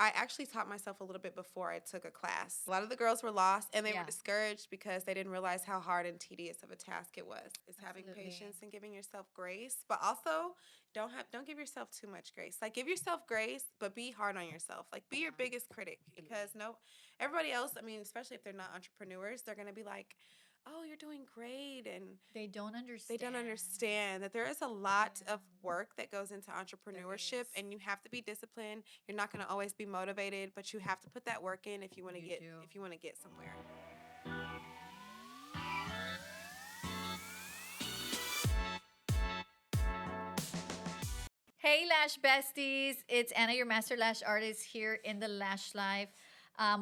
I actually taught myself a little bit before I took a class. A lot of the girls were lost and they were discouraged because they didn't realize how hard and tedious of a task it was. It's having patience and giving yourself grace, but also don't give yourself too much grace. Like give yourself grace, but be hard on yourself. Like be your biggest critic because everybody else, I mean, especially if they're not entrepreneurs, they're going to be like, oh, you're doing great. And they don't understand that there is a lot of work that goes into entrepreneurship and you have to be disciplined. You're not going to always be motivated, but you have to put that work in if you want to get somewhere. Hey, Lash Besties. It's Anna, your master lash artist here in the Lash Life.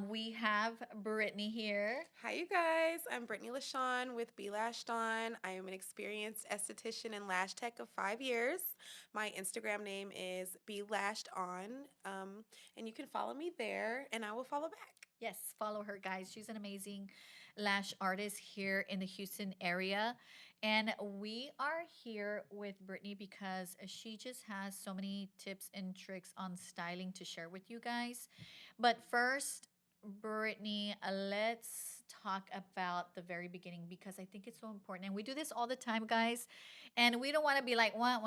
We have Brittany here. Hi, you guys. I'm Brittany LaShawn with Be Lashed On. I am an experienced esthetician and lash tech of 5 years. My Instagram name is Be Lashed On, and you can follow me there, and I will follow back. Yes, follow her, guys. She's an amazing lash artist here in the Houston area. And we are here with Brittany because she just has so many tips and tricks on styling to share with you guys. But first, Brittany, let's talk about the very beginning because I think it's so important. And we do this all the time, guys. And we don't want to be like wah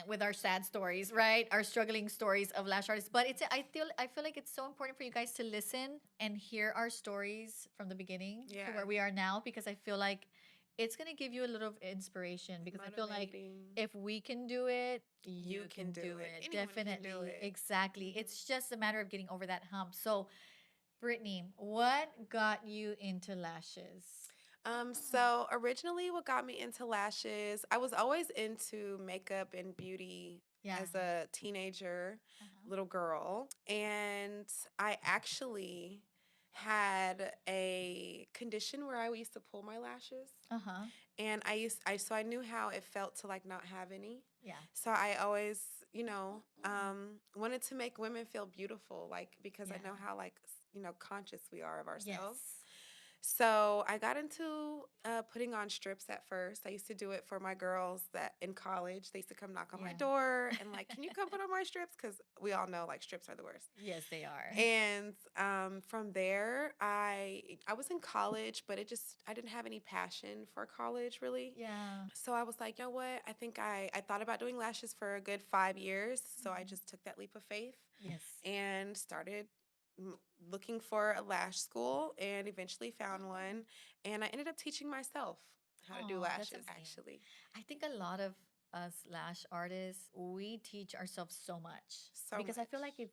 with our sad stories, right? Our struggling stories of lash artists. But I feel like it's so important for you guys to listen and hear our stories from the beginning to where we are now because I feel like it's gonna give you a little inspiration because I feel like if we can do it, you can do it. Anyone can Definitely. do it. Exactly. It's just a matter of getting over that hump. So, Brittany, what got you into lashes? So originally what got me into lashes, I was always into makeup and beauty Yeah. as a teenager, little girl. And I actually had a condition where I used to pull my lashes. Uh-huh. And so I knew how it felt to like not have any. Yeah. So I always, wanted to make women feel beautiful, like because I know how like conscious we are of ourselves. Yes. So I got into putting on strips at first. I used to do it for my girls that in college. They used to come knock on my door and like, can you come put on my strips? Because we all know like strips are the worst. Yes, they are. And from there, I was in college, but I didn't have any passion for college really. Yeah. So I was like, you know what? I think I thought about doing lashes for a good 5 years. So I just took that leap of faith. Yes. And started looking for a lash school and eventually found one. And I ended up teaching myself how to do That's lashes, amazing. actually. I think a lot of us lash artists, we teach ourselves so much. So because I feel much. like if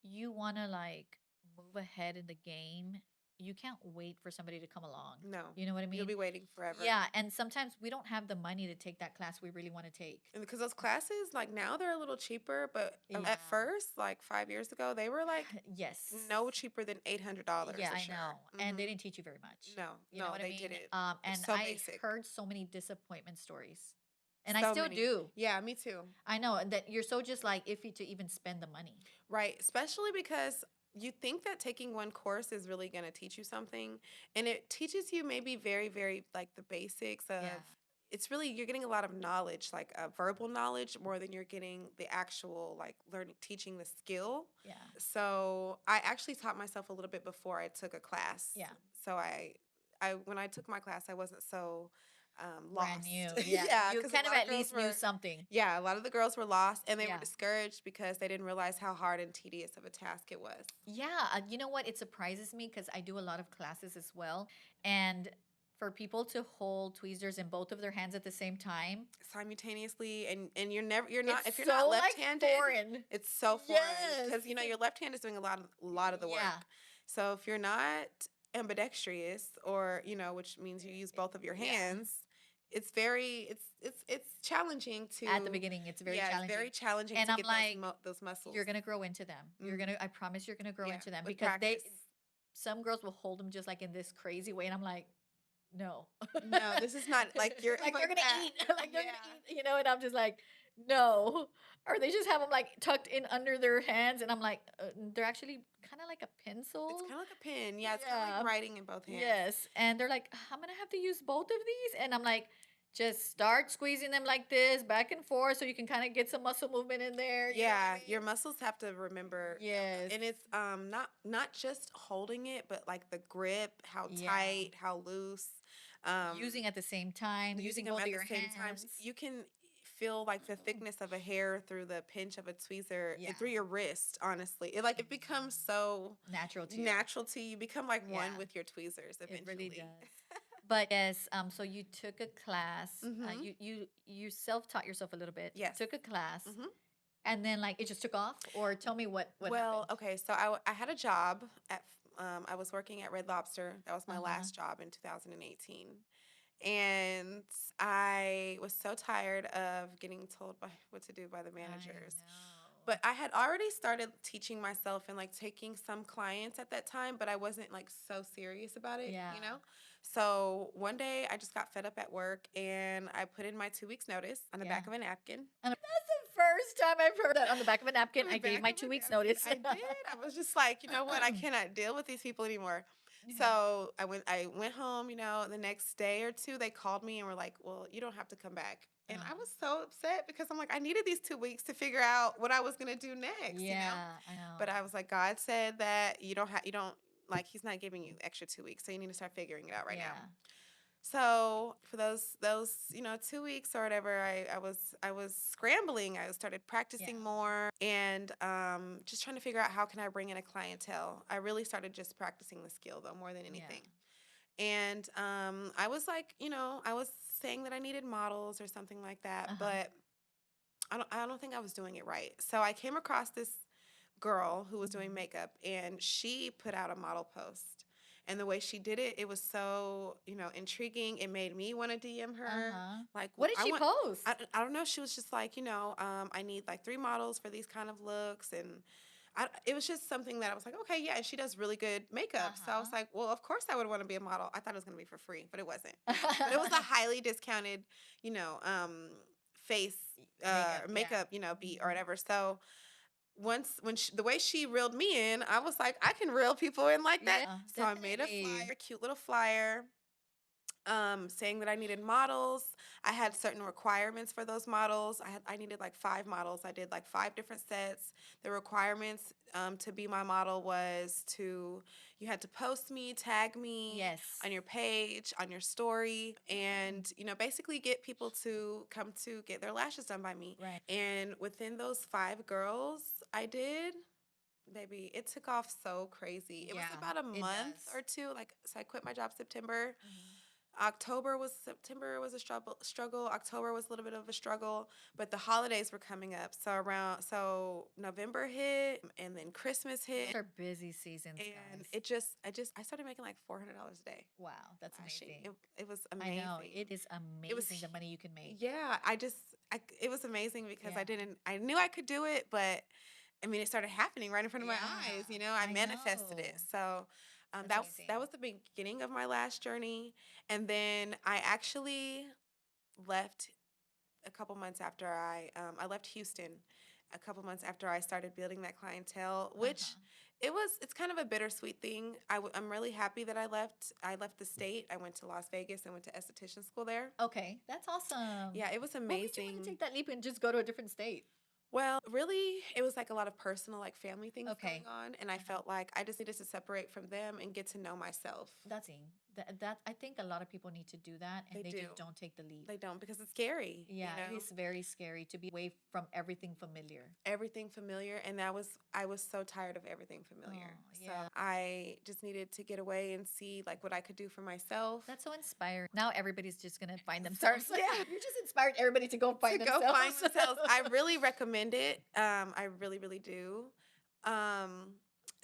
you want to like move ahead in the game, you can't wait for somebody to come along. No. You know what I mean? You'll be waiting forever. Yeah, and sometimes we don't have the money to take that class we really want to take. And because those classes, like now they're a little cheaper, but Yeah. at first, like 5 years ago, they were like Yes. no cheaper than $800. Yeah, for I sure. know. And they didn't teach you very much. No, You know no, what they I mean? didn't. And so I basic. heard so many disappointment stories. And So I still many. do. Yeah, me too. I know that you're so just like iffy to even spend the money. Right, especially because you think that taking one course is really going to teach you something, and it teaches you maybe very, very like the basics of. It's really you're getting a lot of knowledge, like verbal knowledge, more than you're getting the actual like teaching the skill. Yeah. So I actually taught myself a little bit before I took a class. Yeah. So when I took my class, I wasn't so Brand lost. new. Yeah. Yeah, You 'cause a kind of lot at least knew were- something. Yeah, a lot of the girls were lost and they Yeah. were discouraged because they didn't realize how hard and tedious of a task it was. Yeah. You know what? It surprises me because I do a lot of classes as well. And for people to hold tweezers in both of their hands at the same time, Simultaneously, and you're not it's if you're so not like left-handed, foreign. it's so foreign Yes. because your left hand is doing a lot of the work. Yeah. So if you're not ambidextrous or which means you use both of your hands, it's very it's challenging to At the beginning, it's very challenging. It's very challenging And to I'm get like, those muscles. You're gonna grow into them. I promise you're gonna grow into them with because practice. some girls will hold them just like in this crazy way, and I'm like, no, No, this is not like you're like they're gonna that. eat, like they're gonna eat, and I'm just like, no, or they just have them like tucked in under their hands, and I'm like, they're actually kind of like a pencil. It's kind of like a pen. Yeah, it's kind of like writing in both hands. Yes, and they're like, I'm gonna have to use both of these, and I'm like, just start squeezing them like this, back and forth, so you can kind of get some muscle movement in there. Yeah, your muscles have to remember. Yes. And it's not just holding it, but like the grip, how Yeah. tight, how loose. Using at the same time, using them both at of the your same time. hands. You can feel like the thickness of a hair through the pinch of a tweezer Yeah. through your wrist. Honestly, it becomes so Natural to you. natural to you. You become like one Yeah. with your tweezers It eventually. really does. But yes, so you took a class. Mhm. You self-taught yourself a little bit. Yes. Took a class. Mhm. And then like it just took off, or tell me what Well, happened. okay, so I had a job at I was working at Red Lobster. That was my last job in 2018. And I was so tired of getting told by what to do by the managers. But I had already started teaching myself and like taking some clients at that time, but I wasn't like so serious about it, Yeah. you know? So one day I just got fed up at work and I put in my 2 weeks notice on the back of a napkin. And that's the first time I've heard that, on the back of a napkin. On I the gave back my of a 2 weeks napkin. notice. I did. I was just like, you know what? I cannot deal with these people anymore. So I went home, the next day or two, they called me and were like, well, you don't have to come back. And I was so upset because I'm like, I needed these 2 weeks to figure out what I was going to do next, I know. But I was like, God said that you don't, like, he's not giving you extra 2 weeks. So you need to start figuring it out right now. So for those 2 weeks or whatever, I was scrambling. I started practicing more and just trying to figure out how can I bring in a clientele. I really started just practicing the skill though more than anything. And I was like, I was saying that I needed models or something like that, but I don't think I was doing it right. So I came across this girl who was doing makeup and she put out a model post. And the way she did it, it was so, intriguing. It made me want to DM her. Like, what did she post? I don't know. She was just like, I need like 3 models for these kind of looks. And it was just something that I was like, okay, yeah. And she does really good makeup. So I was like, well, of course I would want to be a model. I thought it was going to be for free, but it wasn't. But it was a highly discounted, face makeup, beat or whatever. So the way she reeled me in, I was like, I can reel people in like that. So I made a flyer, cute little flyer, saying that I needed models. I had certain requirements for those models. I needed like 5 models. I did like 5 different sets. The requirements to be my model was you had to post me, tag me on your page, on your story, and basically get people to come to get their lashes done by me. Right. And within those 5 girls, I did. Baby, it took off so crazy. It was about a month or two. Like, so I quit my job September. September was a struggle. October was a little bit of a struggle, but the holidays were coming up. So November hit and then Christmas hit. Those are busy seasons, and guys. I started making like $400 a day. Wow, that's amazing. It was amazing. I know, it is amazing the money you can make. Yeah, it was amazing because I knew I could do it, but I mean, it started happening right in front of my eyes. I manifested it. So that was the beginning of my Lash journey. And then I actually left a couple months after I left Houston a couple months after I started building that clientele, which it's kind of a bittersweet thing. I'm really happy that I left the state. I went to Las Vegas and went to esthetician school there. Okay, that's awesome. Yeah, it was amazing. Why would you want to take that leap and just go to a different state? Well, really, it was like a lot of personal, like family things going on. And I felt like I just needed to separate from them and get to know myself. That I think a lot of people need to do that, and they just don't take the leap. They don't, because it's scary. Yeah, it is very scary to be away from everything familiar. And I was so tired of everything familiar. So I just needed to get away and see like what I could do for myself. That's so inspiring. Now everybody's just gonna find themselves. Yeah, you just inspired everybody to go find themselves. I really recommend it. I really, really do.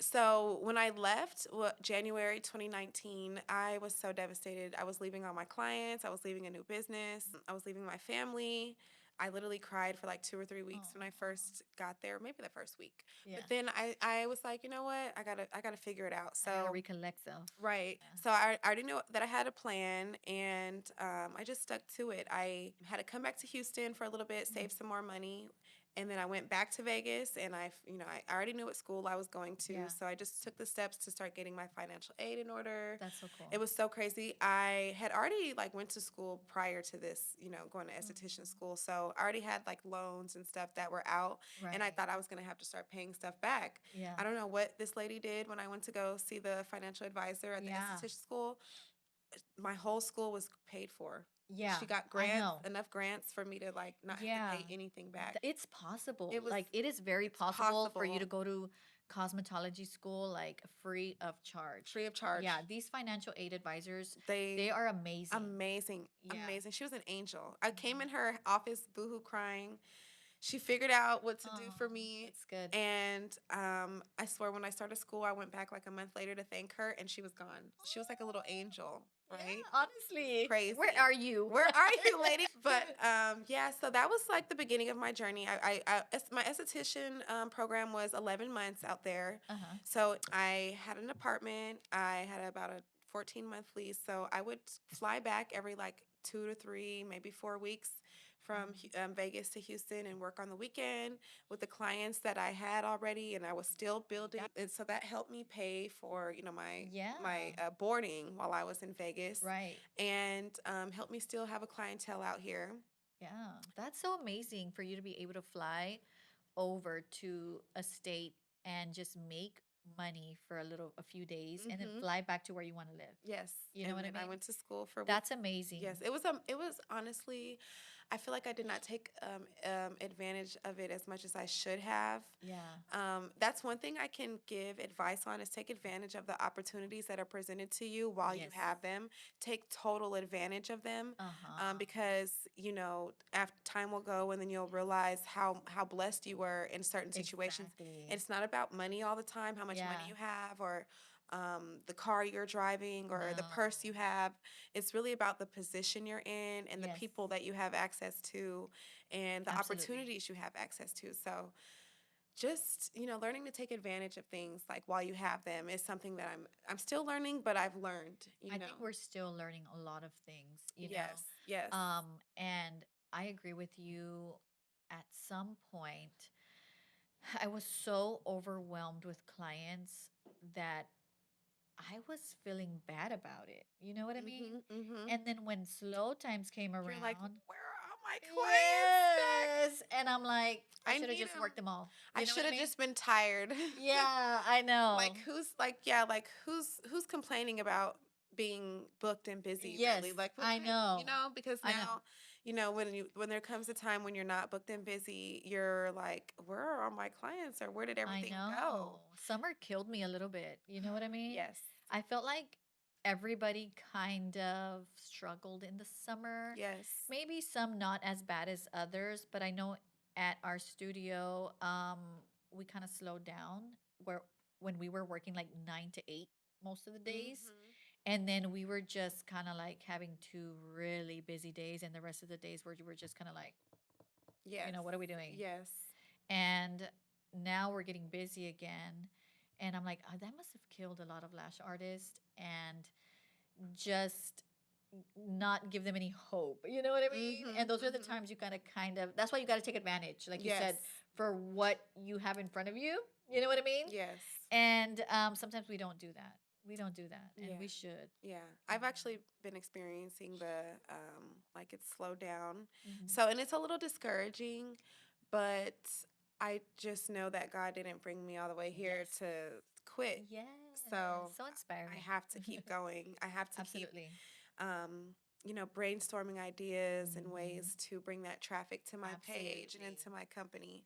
So when I left January 2019, I was so devastated. I was leaving all my clients. I was leaving a new business. I was leaving my family. I literally cried for like 2 or 3 weeks when I first got there, maybe the first week. But then I was like, you know what? I gotta figure it out. So I gotta recollect self. Right. Yeah. So I already knew that I had a plan, and I just stuck to it. I had to come back to Houston for a little bit, save some more money, And then I went back to Vegas, and I already knew what school I was going to. Yeah. So I just took the steps to start getting my financial aid in order. That's so cool. It was so crazy. I had already like went to school prior to this, going to esthetician Mhm. school. So I already had like loans and stuff that were out, and I Right. thought I was going to have to start paying stuff back. Yeah. I don't know what this lady did when I went to go see the financial advisor at the Yeah. esthetician school. My whole school was paid for. Yeah. She got I grants, know. enough grants for me to like not have to Yeah. pay anything back. It's possible. It was Like it is very it's possible for you to possible, go to cosmetology school like free of charge. free of charge. Yeah, these financial aid advisors, they They are amazing. amazing, Yeah. amazing. She was an angel. I came in Mhm. her office boohoo crying. She figured out what to do for Oh, me. that's good. And I swear, when I started school, I went back like a month later to thank her, and she was gone. She was like a little angel, Yeah, right? honestly. Crazy. Where are you? Where are you, lady? But yeah, so that was like the beginning of my journey. My esthetician program was 11 months out there. Uh-huh. So I had an apartment. I had about a 14-month lease. So I would fly back every like 2 to 3, maybe 4 weeks from Mhm. Vegas to Houston and work on the weekend with the clients that I had already, and I was still building. That, And so that helped me pay for my yeah, boarding while I was in Vegas, right. and helped me still have a clientele out here. Yeah. That's so amazing for you to be able to fly over to a state and just make money for a few days and then Hmm. fly back to where you want to live. Yes, You know and what I then I mean? went to school for That's amazing. yes, it was honestly, I feel like I did not take advantage of it as much as I should have. Yeah. That's one thing I can give advice on, is take advantage of the opportunities that are presented to you while you Yes. have them. Take total advantage of them, Uh-huh. because after time will go, and then you'll realize how blessed you were in certain situations. Exactly. It's not about money all the time, how much money Yeah. you have, or the car you're driving, or the purse No. you have. It's really about the position you're in, and the Yes. people that you have access to, and the Absolutely. opportunities you have access to. So just learning to take advantage of things like while you have them is something that I'm still learning, but I've learned. I think we're still learning a lot of things, you Yes, know. yes. And I agree with you. At some point, I was so overwhelmed with clients that I was feeling bad about it. You know what I mean? Mhm, mhm. And then when slow times came You're like, around, where are all my clients back? yes. And I'm like, I I should have need just worked them. them all. I You know what should I have mean? just been tired. Yeah, I Like, know. who's who's complaining about being booked and busy, Yes, really? Like, what I kind, know. because I know. now, when there comes a time when you're not booked and busy, you're like, where are all my clients, or where did I everything go? know. Summer killed me a little bit. You know what I mean? Yes. I felt like everybody kind of struggled in the summer. Yes. Maybe some not as bad as others, but I know at our studio, we kind of slowed down where when we were working like 9 to 8 most of the days. Mhm. And then we were just kind of like having 2 really busy days, and the rest of the days where you were just kind of like, Yes. what are we doing? Yes. And now we're getting busy again. And I'm like, oh, that must have killed a lot of lash artists and just not give them any hope. You know what I mean? Mhm. And those are the Mhm. times you gotta kind of, that's why you gotta take advantage, like you Yes. said, for what you have in front of you. You know what I mean? Yes. And sometimes we don't do that. We don't do that, and Yeah. we should. Yeah, I've actually been experiencing the like it's slowed down. Hmm. So, and it's a little discouraging, but I just know that God didn't bring me all the way here Yes. to quit. Yes. So, So I inspiring. have to keep going. I have to keep Absolutely. brainstorming ideas and Hmm. ways to bring that traffic to my page and Absolutely. into my company.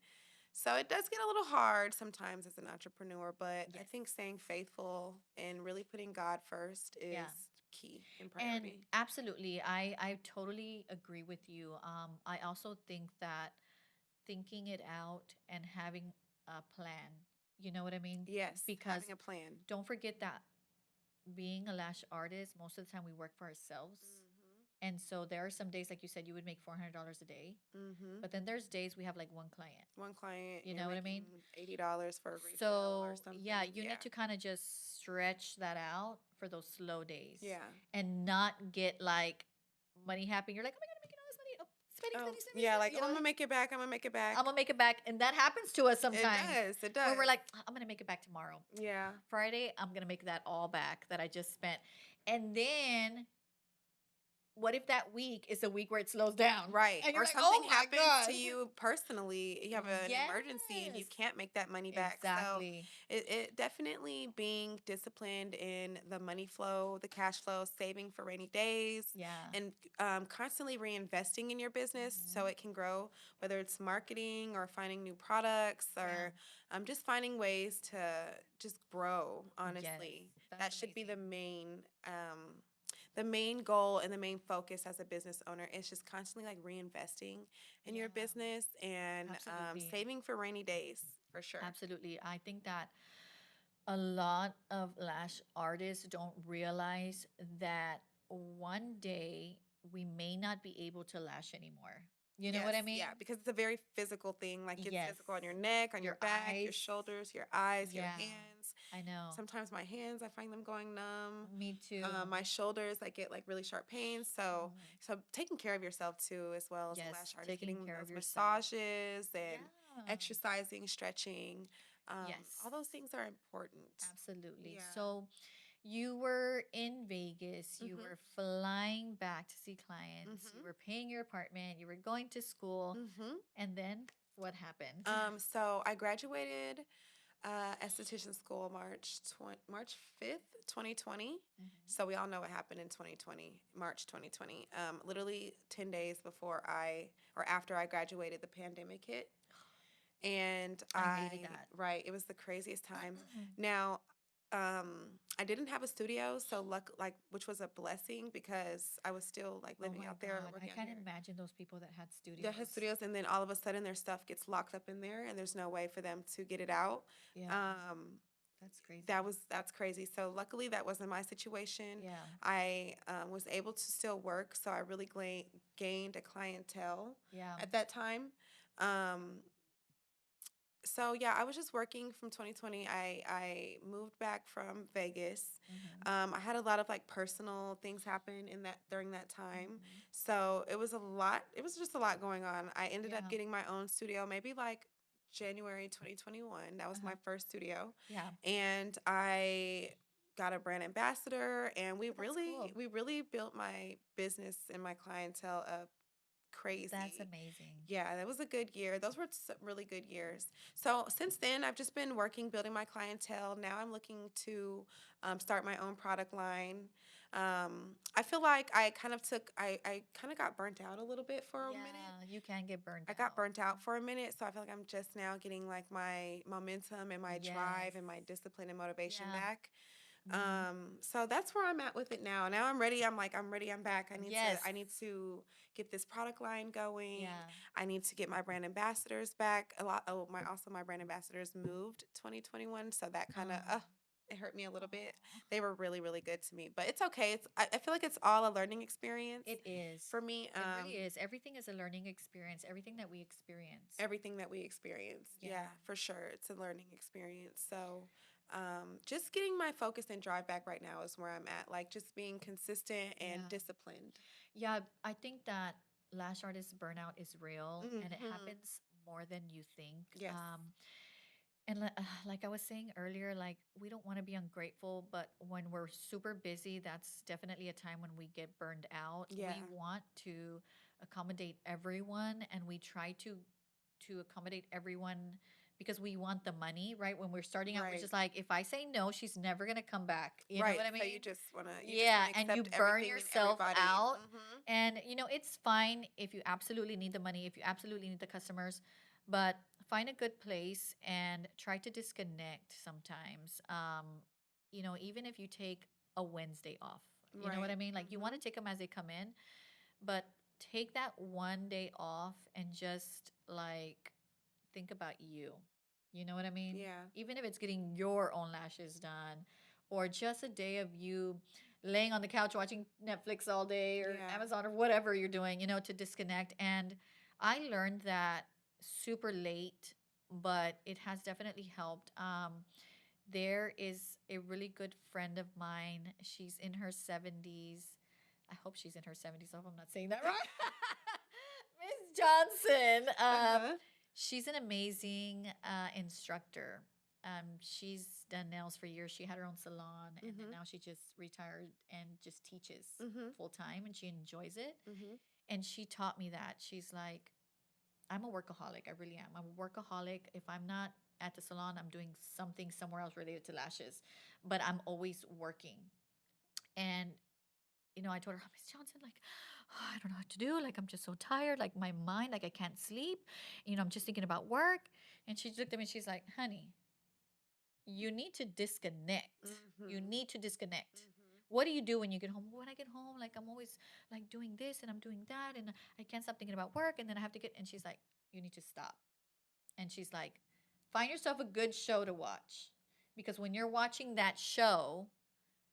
So it does get a little hard sometimes as an entrepreneur, but I Yes. think staying faithful and really putting God first is Yeah. key and And priority. absolutely, I totally agree with you. I also think that thinking it out and having a plan, you know what I mean? Yes, Because having a plan. don't forget that being a lash artist, most of the time we work for ourselves. And so there are some days, like you said, you would make $400 a day. Mm-hmm. But then there's days we have like one client. One client, You you're know what I making mean? $80 for a refill or So, yeah, something. you Yeah. need to kind of just stretch that out for those slow days Yeah. and not get like money happy. You're like, oh my God, I'm making all this money. Oh, Oh, yeah, like, oh, I'm gonna make it back. I'm gonna make it back. I'm gonna make it back, and that happens to us sometimes. It does. It does. Where we're like, I'm gonna make it back tomorrow. Yeah. Friday, I'm gonna make that all back that I just spent, and then what if that week is a week where it slows down? Right. And you're Or like, something oh my happens God. to you personally. You have an emergency and you Yes. can't make that money back. Exactly. So it definitely being disciplined in the money flow, the cash flow, saving for rainy days, Yeah. and constantly reinvesting in your business so it can grow, whether it's marketing or finding new products or just finding ways to just grow, honestly. Yes, That should be the main goal and the main focus as a business owner is just constantly like reinvesting in your business and saving for rainy days, for sure. Absolutely. I think that a lot of lash artists don't realize that one day we may not be able to lash anymore. You know what I mean? Yeah, because it's a very physical thing. Like it's Yes. physical on your neck, on your back, your eyes. shoulders, your eyes, your Yeah. hands. I know. Sometimes my hands, I find them going numb. Me too. My shoulders, I get like really sharp pains. So, so taking care of yourself too, as well as a Yes, lash artist, taking getting care those of yourself. massages and Yeah. exercising, stretching. Yes. All those things are important. Absolutely. Yeah. So you were in Vegas, you were flying back to see clients, you were paying your apartment, you were going to school, and then what happened? So I graduated esthetician school March 5th, 2020. So we all know what happened in 2020, March 2020. Literally 10 days before or after I graduated, the pandemic hit. And I hated that. Right, it was the craziest time. Now, I didn't have a studio, so which was a blessing because I was still like living out there. I can't imagine those people that had studios. That had studios, and then all of a sudden their stuff gets locked up in there, and there's no way for them to get it out. Yeah. That's crazy. That's crazy. So luckily that wasn't my situation. Yeah. I was able to still work, so I really gained a clientele at that time. So yeah, I was just working from 2020. I moved back from Vegas. I had a lot of like personal things happen during that time. So it was a lot. It was just a lot going on. I ended up getting my own studio maybe like January 2021. That was my first studio. Yeah. And I got a brand ambassador, and we really built my business and my clientele up crazy. That's amazing. Yeah, that was a good year. Those were some really good years. So since then, I've just been working, building my clientele. Now I'm looking to start my own product line. I feel like I kind of got burnt out a little bit for a minute. You can get burnt out. I got burnt out for a minute, so I feel like I'm just now getting like my momentum and my drive and my discipline and motivation back. So that's where I'm at with it now. Now I'm ready. I'm ready. I'm back. I need to get this product line going. I need to get my brand ambassadors back a lot. Oh, my brand ambassadors moved 2021. So that kind of, it hurt me a little bit. They were really, really good to me, but it's okay. I feel like it's all a learning experience. It is. For me. It really is. Everything is a learning experience. Everything that we experience. Yeah, for sure. It's a learning experience. So, just getting my focus and drive back right now is where I'm at. Like just being consistent and disciplined. Yeah, I think that lash artist burnout is real and it happens more than you think. Yes. And like I was saying earlier, like we don't want to be ungrateful, but when we're super busy, that's definitely a time when we get burned out. Yeah. We want to accommodate everyone, and we try to accommodate everyone because we want the money, right? When we're starting out, we're just like, if I say no, she's never gonna come back. You know what I mean? So you just wanna and you burn yourself out. And it's fine if you absolutely need the money, if you absolutely need the customers, but find a good place and try to disconnect sometimes. Even if you take a Wednesday off, you know what I mean? Like you want to take them as they come in, but take that one day off and just like think about you. You know what I mean? Yeah. Even if it's getting your own lashes done or just a day of you laying on the couch watching Netflix all day or Amazon or whatever you're doing, to disconnect. And I learned that super late, but it has definitely helped. There is a really good friend of mine. She's in her 70s. I hope she's in her 70s. I hope I'm not saying that right. Miss Johnson. Uh-huh. She's an amazing instructor. She's done nails for years. She had her own salon, and then Mm-hmm. now she just retired and just teaches Mm-hmm. full time, and she enjoys it. Mm-hmm. And she taught me that. She's like, I'm a workaholic. I really am. I'm a workaholic. If I'm not at the salon, I'm doing something somewhere else related to lashes, but I'm always working. And I told her, Miss Johnson, like, oh, I don't know what to do. Like, I'm just so tired. Like, my mind, like, I can't sleep. I'm just thinking about work. And she looked at me and she's like, honey, you need to disconnect. You Mm-hmm. need to disconnect. Mm-hmm. What do you do when you get home? When I get home, like, I'm always like doing this and I'm doing that. And I can't stop thinking about work. And then I have to get, and she's like, you need to stop. And she's like, find yourself a good show to watch. Because when you're watching that show,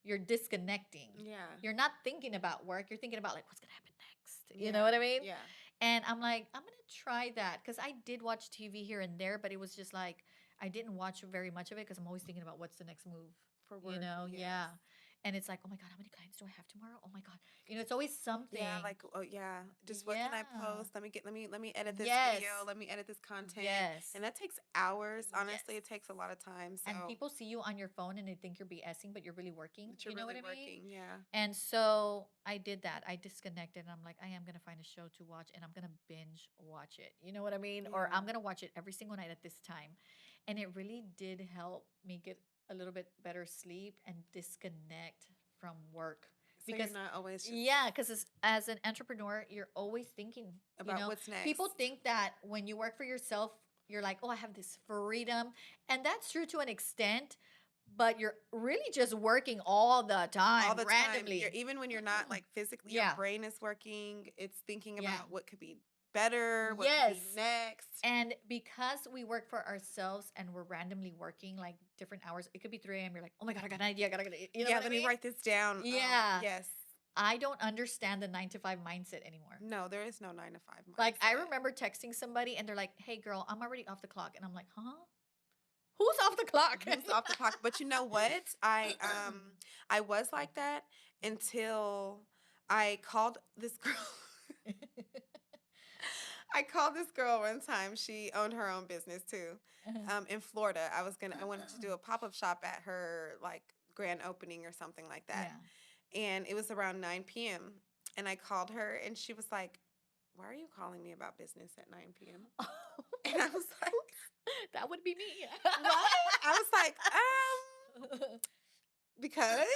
you're disconnecting. Yeah. You're not thinking about work. You're thinking about like what's gonna happen next. You Yeah. know what I mean? Yeah. And I'm like, I'm gonna try that because I did watch TV here and there, but it was just like I didn't watch very much of it because I'm always thinking about what's the next move. For work. Yes. Yeah. And it's like, oh my god, how many clients do I have tomorrow? Oh my god, it's always something. Yeah, like oh yeah, just what can I post? Let me edit this Yes. video. Let me edit this content. Yes. And that takes hours. Honestly, Yes. it takes a lot of time. So And people see you on your phone and they think you're BSing, but you're really working. but you're You know really what I mean? working. Yeah. And so I did that. I disconnected and I'm like, I am going to find a show to watch and I'm going to binge watch it. You know what I mean? Or Yeah. I'm going to watch it every single night at this time. And it really did help me get a little bit better sleep and disconnect from work. So Because, you're not always just yeah, because as an entrepreneur, you're always thinking, about what's next. people think that when you work for yourself, you're like, oh, I have this freedom. And that's true to an extent, but you're really just working all the time, all the randomly. time. Even when you're not like physically, Yeah. your brain is working. It's thinking Yeah. about what could be better, what Yes. could be next. And because we work for ourselves and we're randomly working like different hours, it could be 3 a.m. You're like, oh my God, I got an idea. I got to, Let me write this down. Yeah. Yes. I don't understand the 9 to 5 mindset anymore. No, there is no 9 to 5 mindset. Like, I remember texting somebody and they're like, hey, girl, I'm already off the clock. And I'm like, huh? Who's off the clock? Who's off the clock? But you know what? I was like that until I called this girl. I called this girl one time. She owned her own business too, in Florida. I wanted to do a pop-up shop at her like grand opening or something like that. Yeah. And it was around 9 p.m. And I called her and she was like, why are you calling me about business at 9 p.m.? And I was like, that would be me. What? I was like, because,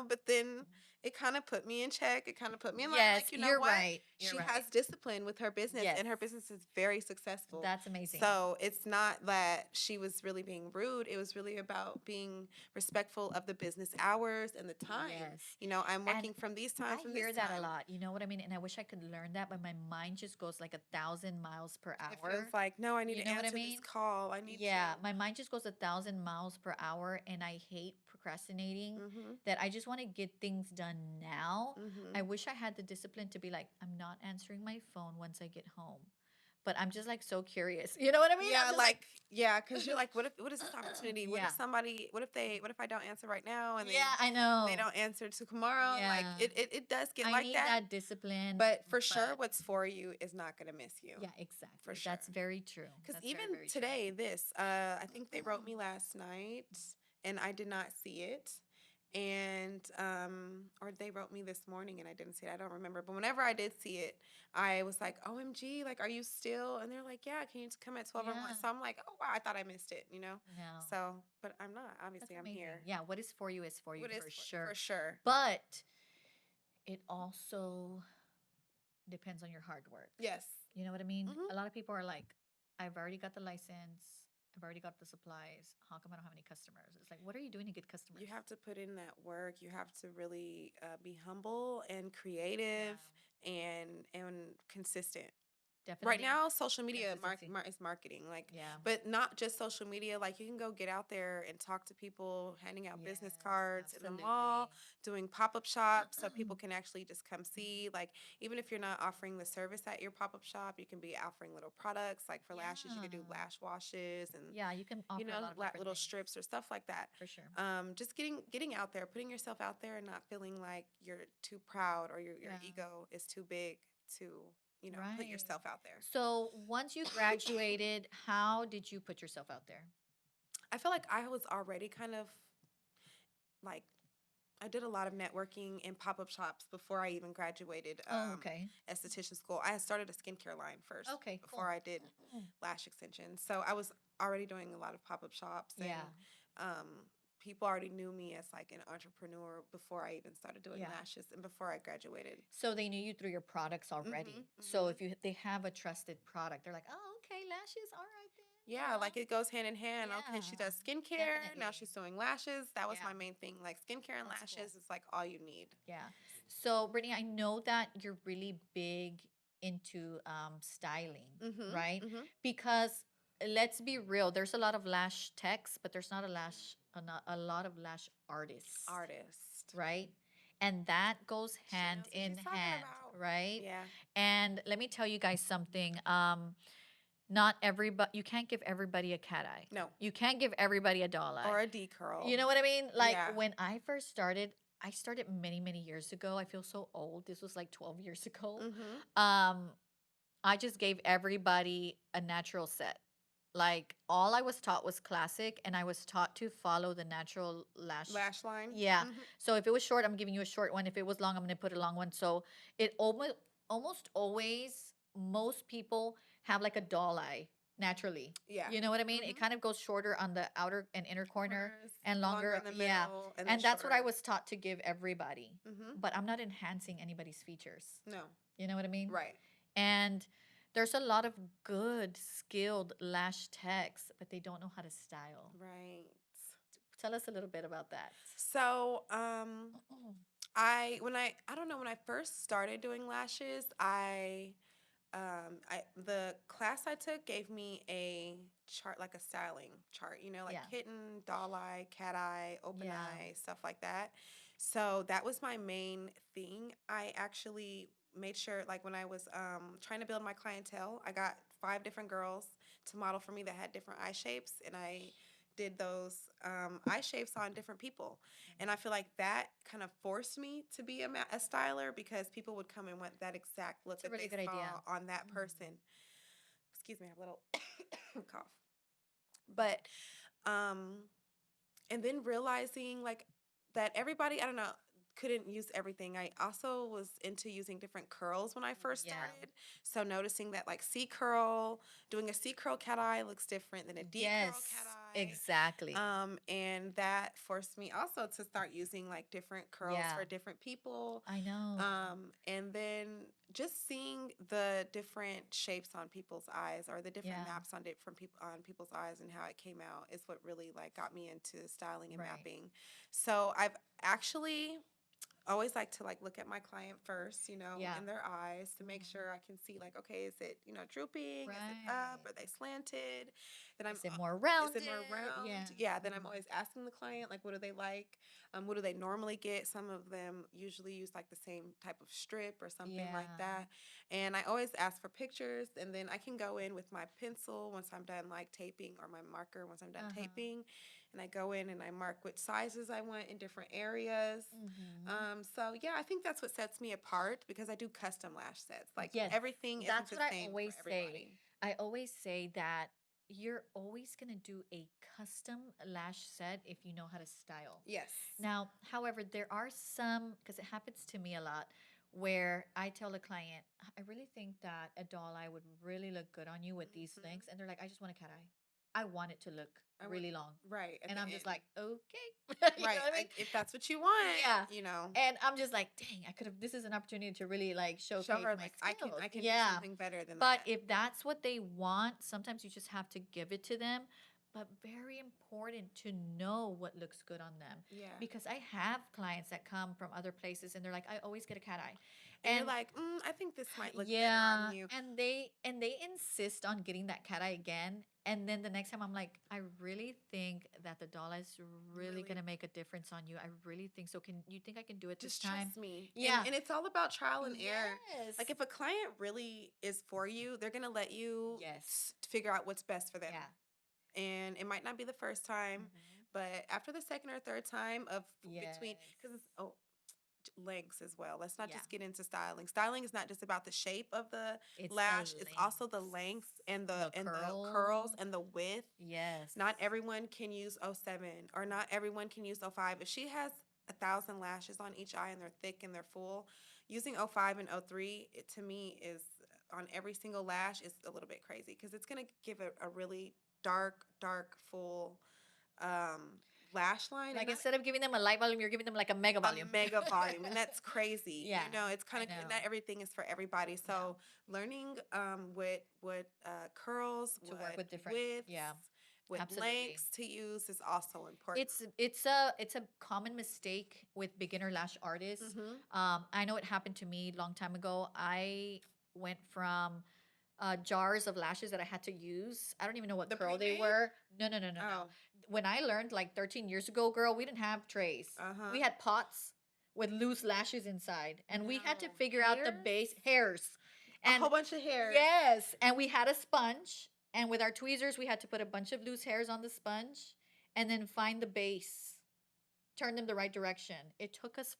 but then it kind of put me in check. It kind of put me in line. Yes, Like, you know you're what? right. She has discipline with her business, Yes. and her business is very successful. That's amazing. So it's not that she was really being rude. It was really about being respectful of the business hours and the time. Yes. I'm working from these times. I hear that a lot. You know what I mean? And I wish I could learn that, but my mind just goes like 1,000 miles per hour. It feels like, no, I need to know what answer I mean? this call. I need to. Yeah, my mind just goes 1,000 miles per hour, and I hate procrastinating. That I just want to get things done now. I wish I had the discipline to be like, I'm not answering my phone once I get home. But I'm just like so curious. You know what I mean? Yeah, because you're like, what is this opportunity? What if I don't answer right now and then I know they don't answer to tomorrow? Yeah. Like it does get I like need that. Discipline. But for sure, what's for you is not gonna miss you. Yeah, exactly. For sure. That's very true. Because even today, I think they wrote me last night and I did not see it. And or they wrote me this morning and I didn't see it. I don't remember. But whenever I did see it, I was like, OMG, like, are you still? And they're like, yeah, can you come at 12 or 1? So I'm like, oh, wow, I thought I missed it, No. So, but I'm not. Obviously, I'm here. Yeah, what is for you is for you, sure. For sure. But it also depends on your hard work. Yes. You know what I mean? A lot of people are like, I've already got the license. I've already got the supplies. How come I don't have any customers? It's like, what are you doing to get customers? You have to put in that work. You have to really be humble and creative and consistent. Definitely. Right now, social media is marketing. But not just social media. Like, you can go get out there and talk to people, handing out business cards in the mall, doing pop-up shops so people can actually just come see. Like, even if you're not offering the service at your pop-up shop, you can be offering little products. Like, for lashes, you could do lash washes and you can offer a lot of little things. strips or stuff like that. For sure. Just getting out there, putting yourself out there, and not feeling like you're too proud or your ego is too big to put Right. yourself out there. So once you graduated, how did you put yourself out there? I feel like I was already kind of like I did a lot of networking in pop-up shops before I even graduated Oh, okay. esthetician school. I had started a skincare line first Okay, before cool. I did lash extensions. So I was already doing a lot of pop-up shops, and Yeah. um, people already knew me as like an entrepreneur before I even started doing Yeah. lashes and before I graduated. So they knew you through your products Mm-hmm, already. So mm-hmm. if they have a trusted product, they're like, oh, okay, lashes, all right then. Yeah, like it goes hand in hand. Okay, she Yeah, does skincare. Now definitely. she's doing lashes. That was Yeah, my main thing. Like skincare and that's cool. lashes is like all you need. Yeah. So, Brittany, I know that you're really big into styling, Mm-hmm. right? Mm-hmm. Because let's be real, there's a lot of lash techs, but there's not a lot of lash artists, Artist. right? And that goes She hand knows what in she's talking hand, about. right? Yeah. And let me tell you guys something. Not everybody, you can't give everybody a cat eye. No. You can't give everybody a doll eye. Or a D curl. You know what I mean? Like Yeah. when I first started, I started many, many years ago. I feel so old. This was like 12 years ago. Mm-hmm. Um, I just gave everybody a natural set. Like all I was taught was classic, and I was taught to follow the natural lash. Lash line. Yeah. Mm-hmm. So if it was short, I'm giving you a short one. If it was long, I'm going to put a long one. So it almost always most people have like a doll eye naturally. Yeah. You know what I mean? It Mm-hmm. kind of goes shorter on the outer and inner corner Corners, and longer longer. in the Yeah. middle, and then And that's what I shorter. was taught to give everybody. Mm-hmm. But I'm not enhancing anybody's features. No. You know what I mean? Right. And there's a lot of good, skilled lash techs, but they don't know how to style. Right. Tell us a little bit about that. So, I don't know, when I first started doing lashes, the class I took gave me a chart, like a styling chart, like Yeah. kitten, doll eye, cat eye, open Yeah. eye, stuff like that. So that was my main thing. I actually made sure, like when I was trying to build my clientele, I got 5 different girls to model for me that had different eye shapes, and I did those eye shapes on different people. And I feel like that kind of forced me to be a styler, because people would come and want that exact look It's a that really they good idea. saw on that Mhm. person. Excuse me, I have a little cough. But and then realizing like that everybody, I don't know, couldn't use everything. I also was into using different curls when I first Yeah. started. So noticing that like C curl, doing a C curl cat eye looks different than a D curl Yes, cat eye. exactly. And that forced me also to start using like different curls Yeah. for different people. I know. And then just seeing the different shapes on people's eyes, or the different Yeah. maps on different people on people's eyes, and how it came out is what really like got me into styling and Right. mapping. So I've actually always like to like look at my client first, Yeah. in their eyes, to make Mhm. sure I can see like, okay, is it, drooping? Is it Right. up? Are they slanted? Then Is it more is rounded? it more round? Yeah. Yeah. Then I'm Mhm. always asking the client, like, what do they like? What do they normally get? Some of them usually use like the same type of strip or something like Yeah. that. And I always ask for pictures, and then I can go in with my pencil once I'm done like taping, or my marker once I'm done Uh-huh. taping, and I go in and I mark which sizes I want in different areas. So yeah, I think that's what sets me apart, because I do custom lash sets. Like Yes, everything isn't that's the what I same for always say. everybody. I always say that you're always going to do a custom lash set if you know how to style. Yes. Now, however, there are some, because it happens to me a lot, where I tell a client, I really think that a doll eye would really look good on you with these Mhm. lengths. And they're like, I just want a cat eye. I want it to look I would really long. right at And the I'm just end. like, okay. You Right. know what I mean? If that's what you want, Yeah. you know. And I'm just like, dang, I could have, this is an opportunity to really like Show showcase her my like I can skills. do Yeah. something better than But that. if that's what they want, sometimes you just have to give it to them. But very important to know what looks good on them. Yeah. Because I have clients that come from other places and they're like, I always get a cat eye. And you're like, I think this might look better yeah, on you. and they insist on getting that cat eye again. And then the next time I'm like, I really think that the doll is really Really. gonna make a difference on you. I really think so. Can you think I can do it Just this time? trust me. Yeah. And it's all about trial and error. Yes. Like if a client really is for you, they're gonna let you Yes. figure out what's best for them. Yeah. And it might not be the first time, Mhm. but after the second or third time of between, Yes. because lengths as well. Let's not Yeah. just get into styling. Styling is not just about the shape of the It's lash, the it's also the length, length and the the curls curl. and the width. Yes. Not everyone can use '07, or not everyone can use '05. If she has 1,000 lashes on each eye and they're thick and they're full, using '05 and '03, it, to me, is on every single lash is a little bit crazy because it's going to give a really dark, full um, lash line. And Like not instead of giving them a light volume, you're giving them like a mega a volume. mega volume, and that's crazy. Yeah, You know, it's I kind of know. not everything is for everybody. No. So learning what curls, To work what with different, widths, yeah, what absolutely. lengths to use is also important. It's a common mistake with beginner lash artists. Mm-hmm. I know it happened to me a long time ago. I went from jars of lashes that I had to use. I don't even know what The curl they pre-made? were. No. Oh, When I learned like 13 years ago, girl, we didn't have trays. uh-huh. We had pots with loose lashes inside, and we had to No. figure out the base hairs. A And whole bunch of hairs. yes, and we had a sponge, and with our tweezers, we had to put a bunch of loose hairs on the sponge, and then find the base, turn them the right direction. It took us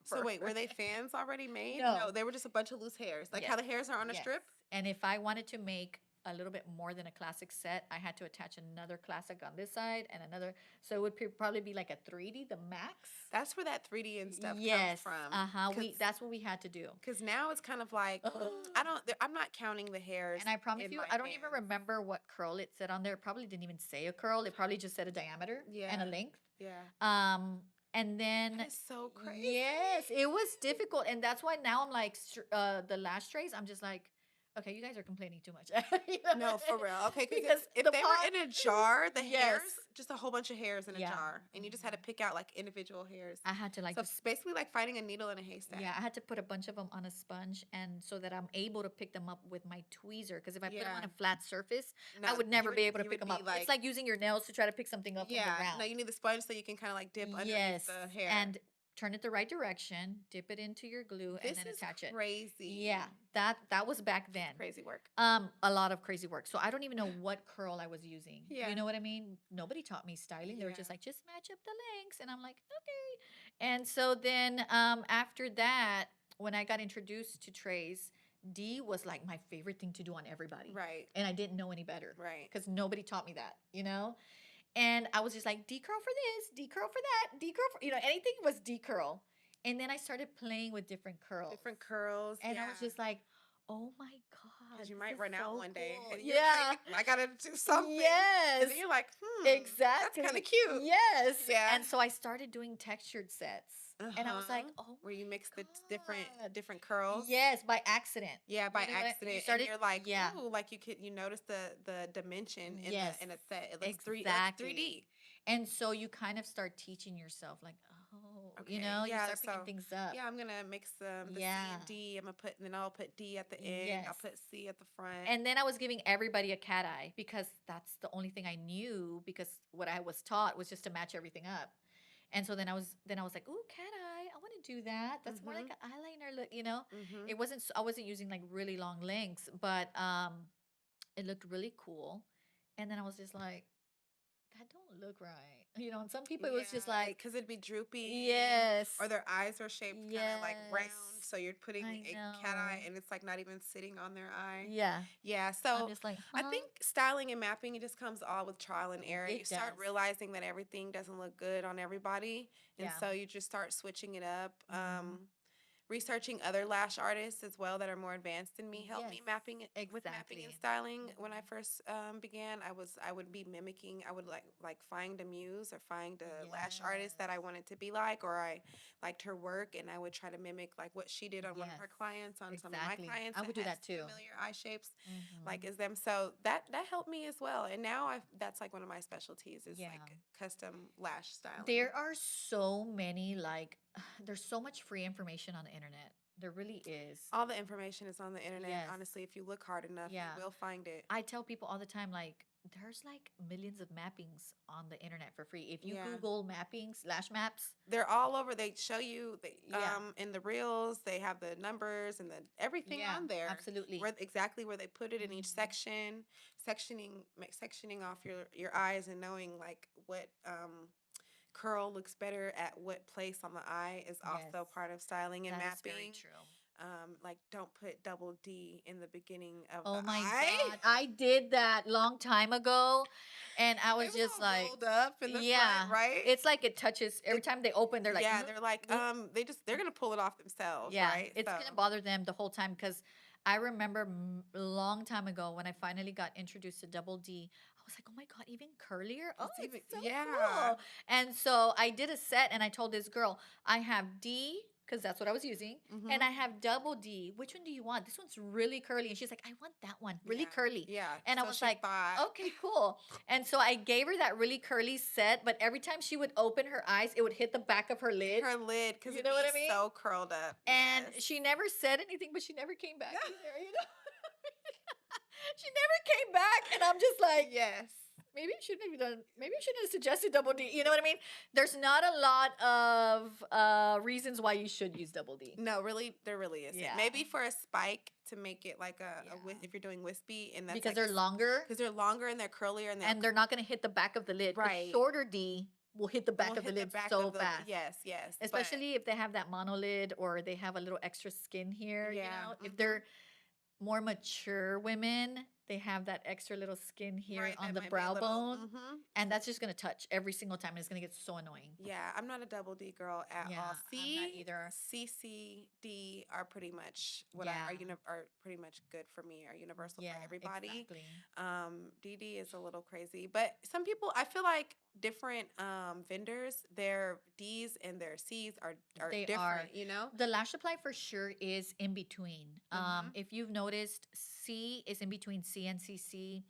So forever. wait, were they fans already made? No. No, they were just a bunch of loose hairs. Like Yes. how the hairs are on a Yes. strip? And if I wanted to make a little bit more than a classic set, I had to attach another classic on this side and another. So it would probably be like a 3D, the max. That's where that 3D and stuff Yes. comes from. That's what we had to do. Because now it's kind of like I'm not counting the hairs. And I promise in you, my I don't even hands. remember what curl it said on there. It probably didn't even say a curl. It probably just said a diameter and a Yeah. length. Yeah, And then that is so crazy. yes, it was difficult, and that's why now I'm like the lash trays. I'm just like, okay, you guys are complaining too much. You know? No, for real. Okay, Because if the they pot- were in a jar, the Yes. hairs, just a whole bunch of hairs in a Yeah. jar, and you just had to pick out like individual hairs. I had to like So just it's basically like finding a needle in a haystack. yeah, I had to put a bunch of them on a sponge, and so that I'm able to pick them up with my tweezer. Because if I put them on Yeah. a flat surface, I No, would never you be able to you pick would them be up. It's like using your nails to try to pick something up from the yeah. ground. No, you need the sponge so you can kind of like dip underneath Yes, the hair. and turn it the right direction, dip it into your glue, and this then is attach it. crazy. Yeah, that was back then. Crazy work. A lot of crazy work. So I don't even know what curl I was using. Yeah. You know what I mean? Nobody taught me styling. They were Yeah. just like, just match up the lengths, and I'm like, okay. And so then after that, when I got introduced to trays, D was like my favorite thing to do on everybody. Right. And I didn't know any better. Right. Because nobody taught me that, you know? And I was just like, D curl for this, D curl for that, D curl for, anything was D curl. And then I started playing with different curls. Different curls. And yeah. I was just like, oh my God. Because you this might is run out so one day. cool. And you're Yeah. like, I gotta do something. Yes. And then you're like, Exactly. that's kind of cute. Yes. Yeah. And so I started doing textured sets. And I was like, oh, where you mix the God. different curls. Yes, by accident. Yeah, by You know what I- accident. you started- and you're like, yeah. ooh, like you notice the dimension in Yes. in a set. It looks Exactly. 3D. And so you kind of start teaching yourself, like, oh, Okay, you yeah, start picking so- things up. Yeah, I'm gonna mix the C Yeah. and D. I'm gonna put, and then I'll put D at the end. I'll Yes. put C at the front. And then I was giving everybody a cat eye because that's the only thing I knew, because what I was taught was just to match everything up. And so then I was like, ooh, cat eye, I want to do that. That's more like an eyeliner look, Mhm. It wasn't I wasn't using like really long lengths, but it looked really cool. And then I was just like, that don't look right. And some people it was just like, because it'd be droopy. yes. Or their eyes are shaped kind of like round, Yes. so you're putting I a cat eye, know. and it's like not even sitting on their eye. Yeah. Yeah, I'm so just like, I think styling and mapping, it just comes all with trial and error. It You start does. realizing that everything doesn't look good on everybody, and Yeah. so you just start switching it up. Mhm. Researching other lash artists as well that are more advanced than me helped me Yes, mapping it with mapping exactly. and styling. When I Mhm. first began, I would be mimicking. I would like find a muse or find a lash artist that I Yes. wanted to be like, or I liked her work, and I would try to mimic like what she did on one of her Yes, clients, on some of my exactly. clients I would do had that too. familiar eye shapes like Mhm. as them. So that helped me as well. And now that's like one of my specialties is Yeah. like custom lash styling. There are so many, like, there's so much free information on the internet. There really is. All the information is on the internet. Yes. Honestly, if you look hard enough, Yeah. you will find it. I tell people all the time, like, there's like millions of mappings on the internet for free. If you Yeah. Google mappings, lash maps, They're all over. They show you Yeah. in the reels. They have the numbers and everything yeah, on there. absolutely. Exactly where they put it in each Mhm. section, sectioning off your eyes and knowing like what curl looks better at what place on the eye is Yes. also part of styling and That is very mapping. true. Like don't put double D in the beginning of the Oh my eye. God. I did that long time ago. And I It was was just all like, rolled up in the yeah. front, right? It's like it touches every It, time they open, they're like, yeah, they're like, "Mm, they're gonna pull it off themselves, yeah, right? it's So gonna bother them the whole time because I remember a long time ago when I finally got introduced to Double D, I was like, oh my God, even curlier? Oh, it's it's even, so yeah. cool. And so I did a set and I told this girl, I have D because that's what I was using, and Mm-hmm. I have Double D. Which one do you want? This one's really curly. And she's like, I want that one, really Yeah, curly. yeah. And I So was she like, thought, okay, cool. And so I gave her that really curly set, but every time she would open her eyes, it would hit the back of her lid. her lid, because You it'd know what be I mean? so curled up. And Yes. she never said anything, but she never came back either, you know? She never came back. And I'm just like, Yes. maybe I should have done, maybe I shouldn't have suggested Double D. You know what I mean? There's not a lot of reasons why you should use Double D. No, really, there really isn't. Yeah. Maybe for a spike to make it like Yeah. if you're doing wispy, and that's Because like they're longer because they're longer and they're curlier and they're not going to hit the back of the lid. right. The shorter D will hit the back will of the hit the lid back so of the fast. yes, yes. But Especially if they have that monolid or they have a little extra skin here, you yeah, know? If they're more mature women, they have that extra little skin here right, on that the might be a brow little. bone. Mm-hmm. And that's just going to touch every single time and it's going to get so annoying. Yeah, I'm not a double D girl at Yeah, all. I'm not either. C, C, D are pretty much what Yeah. are pretty much good for me. Are universal Yeah, for everybody. exactly. DD is a little crazy, but some people, I feel like different vendors, their D's and their C's are They different. are. You know. The lash supply for sure is in between. Mhm. If you've noticed, C is in between C and CC.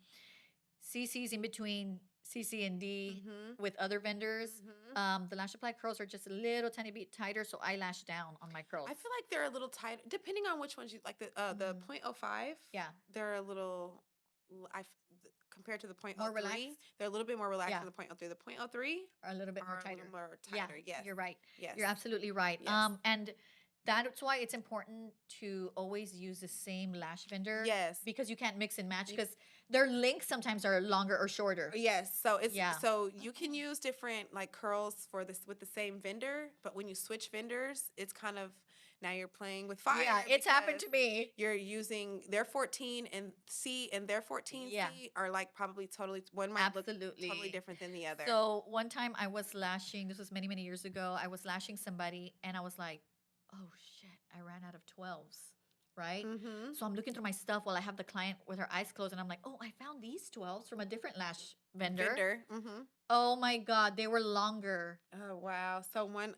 CC is in between CC and D Mhm. with other vendors. Mhm. The lash supply curls are just a little tiny bit tighter, so I lash down on my curls. I feel like they're a little tight, depending on which ones you like. The Mhm. .05, Yeah. they're a little. Compared to the More .03, relaxed? they're a little bit more relaxed Yeah. than the .03. The .03 Are a little bit more are a tighter. little more Yeah, tighter. Yes. you're right. Yes. You're absolutely right. Yes. And that's why it's important to always use the same lash vendor. Yes. Because you can't mix and match because their links sometimes are longer or shorter. Yes. So it's Yeah. so you can use different like curls for this with the same vendor, but when you switch vendors, it's kind of now you're playing with fire. Yeah, it's happened to because me. You're using their 14 and C and their 14 Yeah. C are like probably totally one might look Absolutely. totally different than the other. So one time I was lashing, this was many, many years ago. I was lashing somebody and I was like, oh shit, I ran out of 12s. Right? Mm-hmm. So I'm looking through my stuff while I have the client with her eyes closed and I'm like, oh, I found these 12s from a different lash vendor. Mm-hmm. Oh my God, they were longer. Oh wow. So one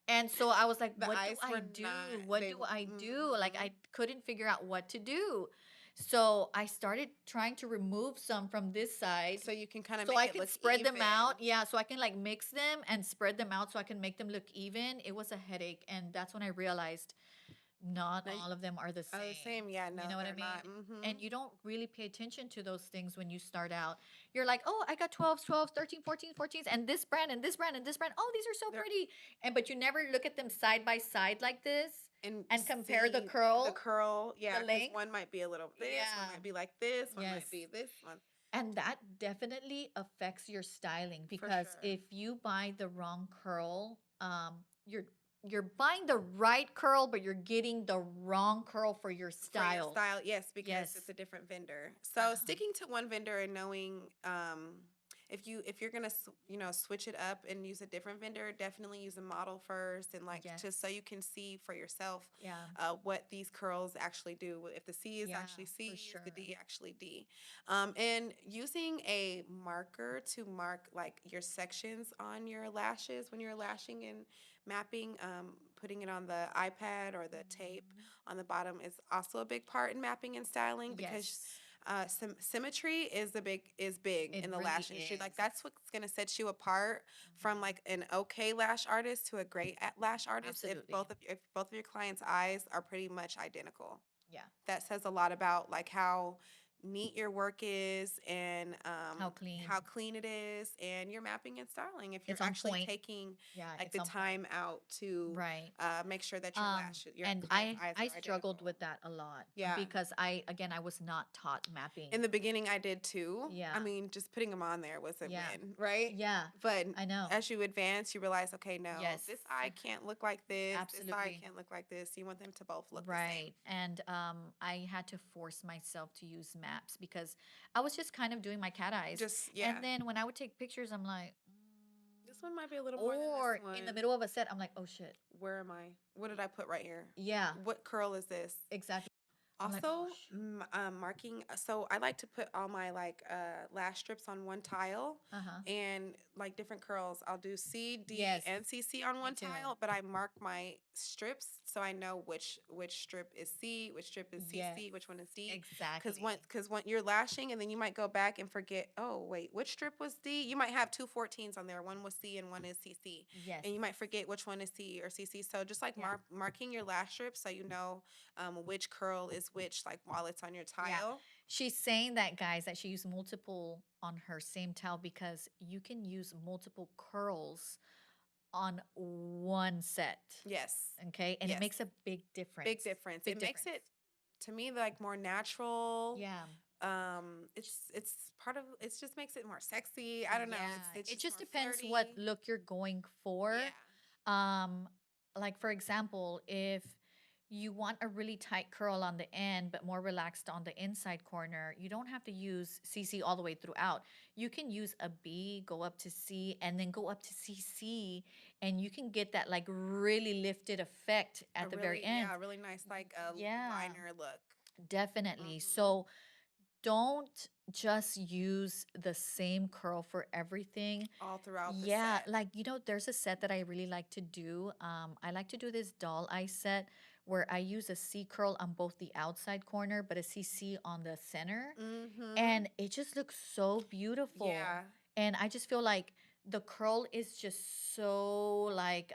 And so I was like, The what do eyes I were do? not- What they- do I do? Like, mhm. I couldn't figure out what to do. So I started trying to remove some from this side so you can kind of so make I it can look spread them even. out. Yeah, so I can like mix them and spread them out so I can make them look even. It was a headache. And that's when I realized not No, all of them are the Oh, same. the same. Yeah, no, You know what I they're mean? not. Mm-hmm. And you don't really pay attention to those things when you start out. You're like, oh, I got 12s, 12s, 13, 14s, 14s, and this brand and this brand and this brand. Oh, these are so They're- pretty. But you never look at them side by side like this and compare the see curl. The curl, yeah, because length. one might be a little this, Yeah. one might be like this, one Yes. might be this one. And that definitely affects your styling because sure. if you buy the wrong curl, you're buying the right curl, but you're getting the wrong curl for your For your style. style, yes, because Yes. it's a different vendor. So Uh-huh. sticking to one vendor and knowing if you're gonna switch it up and use a different vendor, definitely use a model first and like Yes. just so you can see for yourself Yeah. what these curls actually do. If the C is Yeah, actually C, for is the sure. D actually D. And using a marker to mark like your sections on your lashes when you're lashing and mapping, putting it on the iPad or the tape on the bottom is also a big part in mapping and styling because symmetry is big It in the really lash industry. Like is. that's what's gonna set you apart from like an okay lash artist to a great lash artist. Absolutely. If both of your clients' eyes are pretty much identical, Yeah. that says a lot about like how neat your work is and Clean. how clean it is, and your mapping and styling. If you're It's on actually point. taking Yeah, like it's the on point. time out to Right. make sure that your your And client's eyes I are struggled identical. with that a lot Yeah. because I was not taught mapping. In the beginning, I did too. Yeah. I mean, just putting them on there was a Yeah. win, right? Yeah. But I know. as you advance, you realize, okay, no, Yes. this eye can't look like this. This eye Absolutely. can't look like this. You want them to both look the same. Right. And I had to force myself to use maps because I was just kind of doing my cat eyes. Just, yeah. And then when I would take pictures, I'm like, This one might be a little more than or this one. in the middle of a set, I'm like, oh shit. Where am I? What did I put right here? Yeah. What curl is this? Exactly. I'm like, Also, oh, shoot. marking. So I like to put all my like lash strips on one tile, and like different curls. I'll do C, D, Yes. and CC on one too. tile, but I mark my strips so I know which strip is C, which strip is CC, Yes. which one is D. Exactly. Because when you're lashing, and then you might go back and forget. Oh wait, which strip was D? You might have two 14s on there. One was C and one is CC. Yes. And you might forget which one is C or CC. So just like marking your lash strips so you know which curl is which, like while it's on your tile. Yeah. She's saying that, guys, that she used multiple on her same towel because you can use multiple curls on one set. Yes. Okay. And it makes a big difference. Big difference. It makes it, to me, like more natural. Yeah. It's part of, it just makes it more sexy. I don't know. It just depends what look you're going for. Yeah. Like for example, if you want a really tight curl on the end but more relaxed on the inside corner, you don't have to use CC all the way throughout. You can use a B, go up to C, and then go up to CC, and you can get that like really lifted effect at the very end. Yeah, really nice like a liner look. Definitely. So don't just use the same curl for everything all throughout the set. set. Like, you know, there's a set that I really like to do. I like to do this doll eye set where I use a C curl on both the outside corner but a CC on the center. And it just looks so beautiful. Yeah. And I just feel like the curl is just so like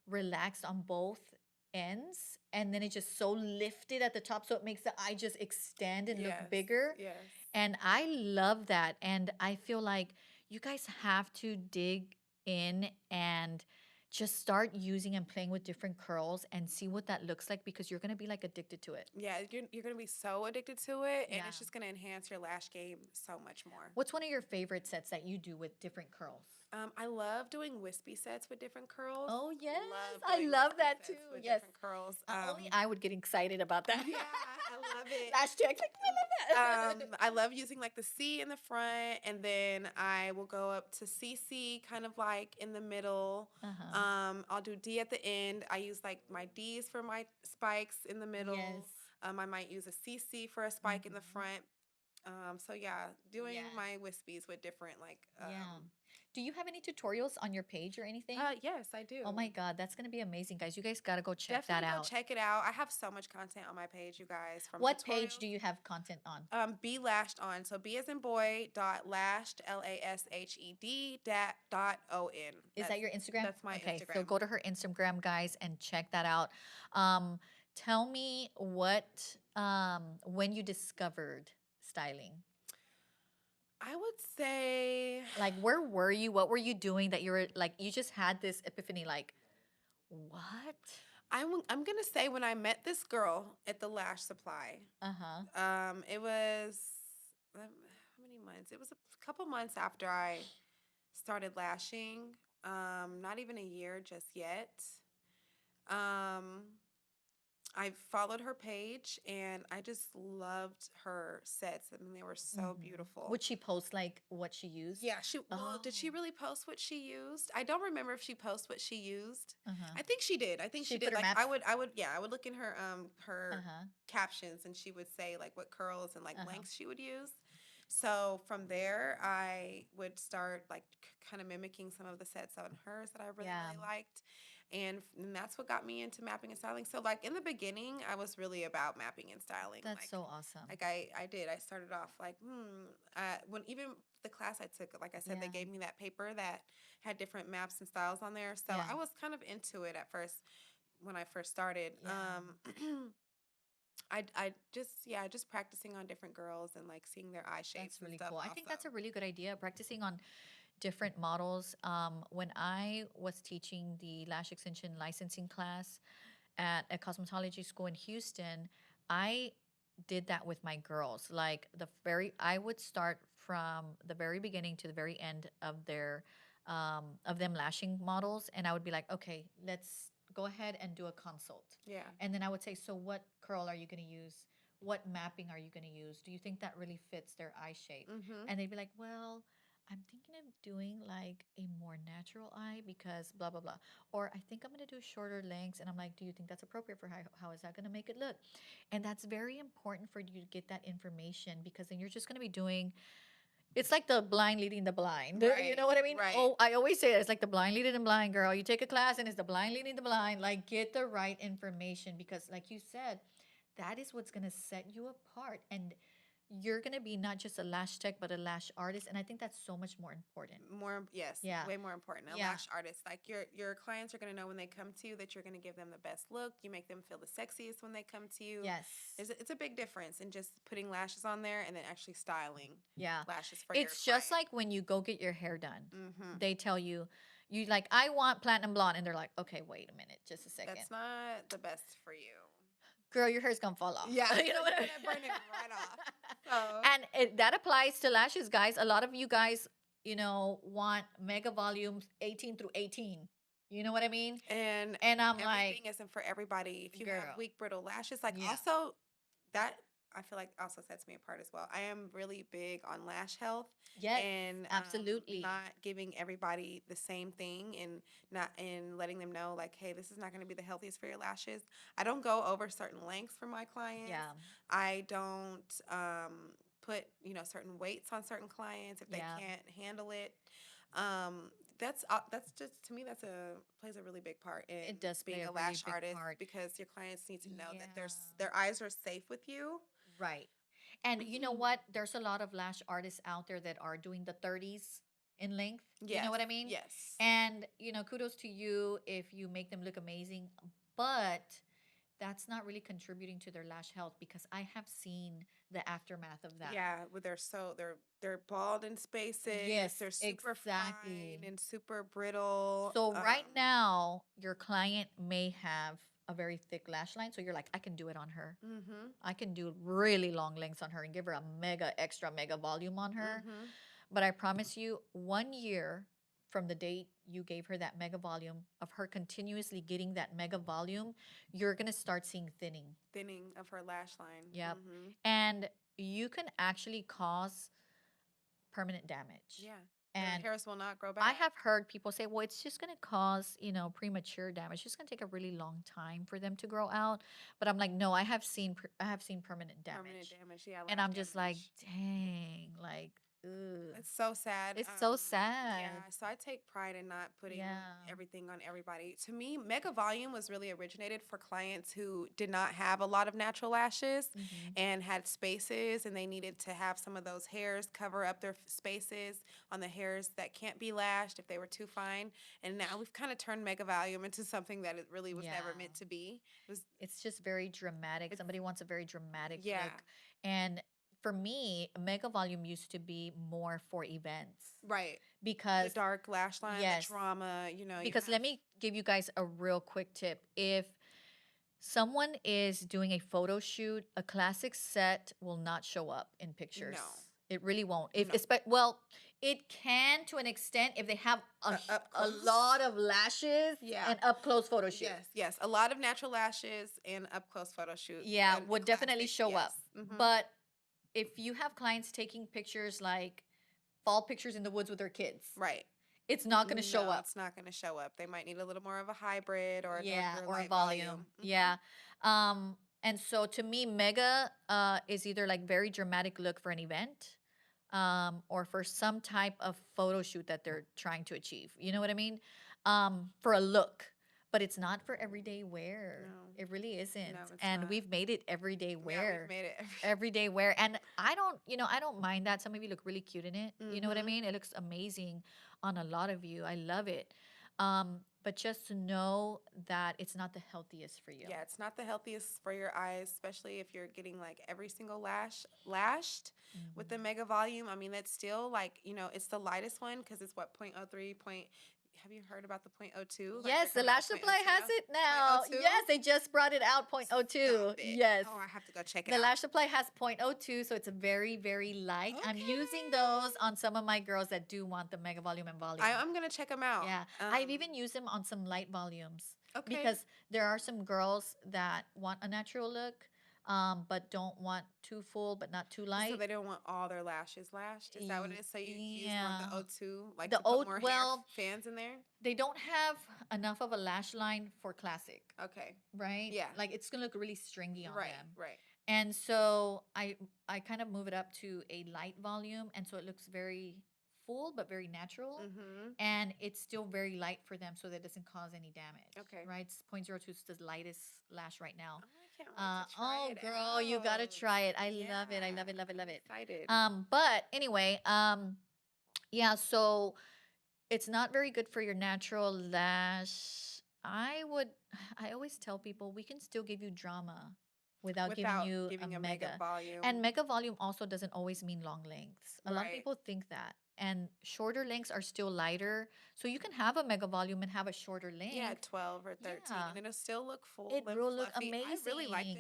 relaxed on both ends, and then it's just so lifted at the top so it makes the eye just extend and look bigger. Yes. And I love that, and I feel like you guys have to dig in and just start using and playing with different curls and see what that looks like, because you're going to be like addicted to it. Yeah, you're going to be so addicted to it, and it's just going to enhance your lash game so much more. What's one of your favorite sets that you do with different curls? I love doing wispy sets with different curls. Oh, yes. I love that too. Yes. Different curls. Only I would get excited about that. Yeah, I love it. Lash checks. Like, I love that. I love using like the C in the front, and then I will go up to CC kind of like in the middle. I'll do D at the end. I use like my D's for my spikes in the middle. Yes. I might use a CC for a spike in the front. So yeah, doing my wispies with different like Do you have any tutorials on your page or anything? Yes, I do. Oh my God, that's gonna be amazing, guys. You guys gotta go check Definitely that go out. check it out. I have so much content on my page, you guys. From what page do you have content on? Be lashed on. So B as in boy dot lashed LASHED .ON. Is that your Instagram? That's my Instagram. So go to her Instagram, guys, and check that out. Tell me when you discovered styling. I would say, like, where were you? What were you doing that you were like, you just had this epiphany, like, what? I'm gonna say when I met this girl at the Lash Supply. It was how many months? It was a couple months after I started lashing. Not even a year just yet. I followed her page, and I just loved her sets. I mean, they were so beautiful. Would she post like what she used? Yeah, did she really post what she used? I don't remember if she posted what she used. I think she did. I think she did. Like I would look in her captions, and she would say like what curls and like lengths she would use. So from there, I would start like kind of mimicking some of the sets on hers that I really liked. And that's what got me into mapping and styling. So like in the beginning, I was really about mapping and styling. That's so awesome. Like I started off like, when even the class I took, like I said, they gave me that paper that had different maps and styles on there. So I was kind of into it at first when I first started. I just yeah, just practicing on different girls and like seeing their eye shapes That's and really stuff cool. I think also. that's a really good idea. Practicing on different models. When I was teaching the lash extension licensing class at a cosmetology school in Houston, I did that with my girls. Like I would start from the very beginning to the very end of them lashing models, and I would be like, okay, let's go ahead and do a consult. Yeah. And then I would say, so what curl are you going to use? What mapping are you going to use? Do you think that really fits their eye shape? Mhm. And they'd be like, well, I'm thinking of doing like a more natural eye because blah blah blah. Or I think I'm gonna do shorter lengths, and I'm like, do you think that's appropriate for how is that gonna make it look? And that's very important for you to get that information because then you're just gonna be doing. It's like the blind leading the blind. You Right. know what I mean? Right. Oh, I always say that it's like the blind leading the blind, girl. You take a class and it's the blind leading the blind. Like, get the right information because, like you said, that is what's gonna set you apart. And you're gonna be not just a lash tech, but a lash artist. And I think that's so much more important. More, yes, Yeah. way more important. A Yeah. lash artist, like your clients are gonna know when they come to you that you're gonna give them the best look. You make them feel the sexiest when they come to you. Yes. It's a big difference in just putting lashes on there and then actually styling Yeah. lashes for It's your just like when you go get your hair done. Mm-hmm. They tell you, you like, I want platinum blonde. And they're like, okay, wait a minute, just a second. That's not the best for you. Girl, your hair's gonna fall off. Yeah, you know what I mean? Burn it right off. So. And that applies to lashes, guys. A lot of you guys, want mega volumes 18 through 18. You know what I mean? And I'm everything like, isn't for everybody. If you girl. have weak, brittle lashes, like Yeah. also that I feel like also sets me apart as well. I am really big on lash health. Yes, And absolutely. not giving everybody the same thing and not and letting them know like, hey, this is not going to be the healthiest for your lashes. I don't go over certain lengths for my clients. Yeah. I don't put certain weights on certain clients if they can't handle it. That's just to me that's a plays a really big part in It does being play a a really lash big artist part. because your clients need to know that Yeah. their eyes are safe with you. Right. And you know what? There's a lot of lash artists out there that are doing the 30s in length. You know what I mean? Yes. And, kudos to you if you make them look amazing. But that's not really contributing to their lash health because I have seen the aftermath of that. Yeah, with they're bald in spaces. Yes, They're super exactly. fine and super brittle. So right now, your client may have a very thick lash line. So you're like, I can do it on her. Mm-hmm. I can do really long lengths on her and give her a extra mega volume on her. Mm-hmm. But I promise you, 1 year from the date you gave her that mega volume of her continuously getting that mega volume, you're going to start seeing Thinning of her lash line. Yep. Mm-hmm. And you can actually cause permanent damage. Yeah. And their hairs will not grow back. I have heard people say, well, it's just going to cause, premature damage. It's just going to take a really long time for them to grow out. But I'm like, no, I have seen permanent damage. Permanent damage, yeah. And I'm just like, dang, like, ugh. It's so sad. It's so sad. Yeah, so I take pride in not putting Yeah. everything on everybody. To me, Mega Volume was really originated for clients who did not have a lot of natural lashes Mhm. and had spaces, and they needed to have some of those hairs cover up their spaces on the hairs that can't be lashed if they were too fine. And now we've kind of turned Mega Volume into something that it really was never Yeah. meant to be. It's just very dramatic. It's- Somebody wants a very dramatic Yeah. look. And for me, mega volume used to be more for events Right. The because dark lash line, yes. the drama, you because have- let me give you guys a real quick tip. If someone is doing a photo shoot, a classic set will not show up in pictures. No. It really won't. If No. well, it can to an extent if they have a up close. lot of lashes Yeah. and up close photo shoot. Yes. A lot of natural lashes and up close photo shoot. Yeah, and would definitely classic, show yes. up. Mhm. But if you have clients taking pictures like fall pictures in the woods with their kids, Right. it's not going to show No, up. It's not going to show up. They might need a little more of a hybrid or a darker Or a light volume. Mhm. Yeah. And so to me, mega is either like very dramatic look for an event, or for some type of photo shoot that they're trying to achieve. You know what I mean? For a look. But it's not for everyday wear. No. It really isn't. No, it's And not. we've made it everyday wear. Yeah, we've made it. Everyday wear. And I don't mind that. Some of you look really cute in it. You know what I Mhm. mean? It looks amazing on a lot of you. I love it. but just know that it's not the healthiest for you. Yeah, it's not the healthiest for your eyes, especially if you're getting like every single lash lashed with the Mhm. mega volume. I mean, that's still like, it's the lightest one because it's what, point oh 0.03, have you heard about the point oh 0.02? Like they're Yes, the coming out Lash with point Supply has it now. 0.02? Yes, they just brought it out, point oh Stop 0.02. it. Yes. Oh, I have to go check it The out. Lash Supply has point oh 0.02, so it's a very, very light. I'm using those Okay. on some of my girls that do want the mega volume and volume. I'm going to check them out. Yeah, I've even used them on some light volumes Okay. because there are some girls that want a natural look, but don't want too full, but not too So light. they don't want all their lashes lashed? Is that what it is? So you use more of the Yeah. O2, like The to put oat, more hair well, fans in there? they don't have enough of a lash line for classic, Okay. right? Yeah. Like it's gonna look really stringy on Right, them. right. And so I kind of move it up to a light volume, and so it looks very full but very natural, Mm-hmm. and it's still very light for them, so that it doesn't cause any damage. Okay. Right? It's point zero 0.02 is the lightest lash right now. Oh, I can't wait to try Oh, it girl, you gotta out. try it. I Yeah, love it. I love it. Love it. Love I'm it. excited. But anyway, yeah. So it's not very good for your natural lash. I always tell people we can still give you drama without giving Without you a giving a mega mega. volume. And mega volume also doesn't always mean long lengths. A lot of Right. people think that. And shorter lengths are still lighter. So you can have a mega volume and have a shorter Yeah, length. 12 or 13, Yeah. and it'll still look full It and will look fluffy. I really like amazing.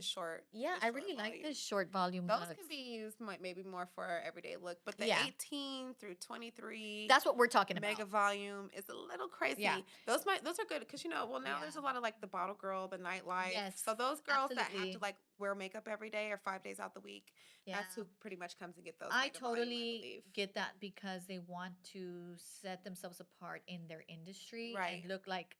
Yeah, the I short really like volume. the short volume Those looks. can be used maybe more for our everyday look, but the Yeah. 18 through 23 That's what we're talking mega about. volume is a little crazy. Yeah. Those are good because well now there's a Yeah. lot of like the bottle girl, the nightlife. Yes, So those girls that have to absolutely. like wear makeup every day or 5 days out the week, Yeah. that's who pretty much comes and get those I mega volume, I totally believe. get that because they want to set themselves apart in their industry Right. and look like,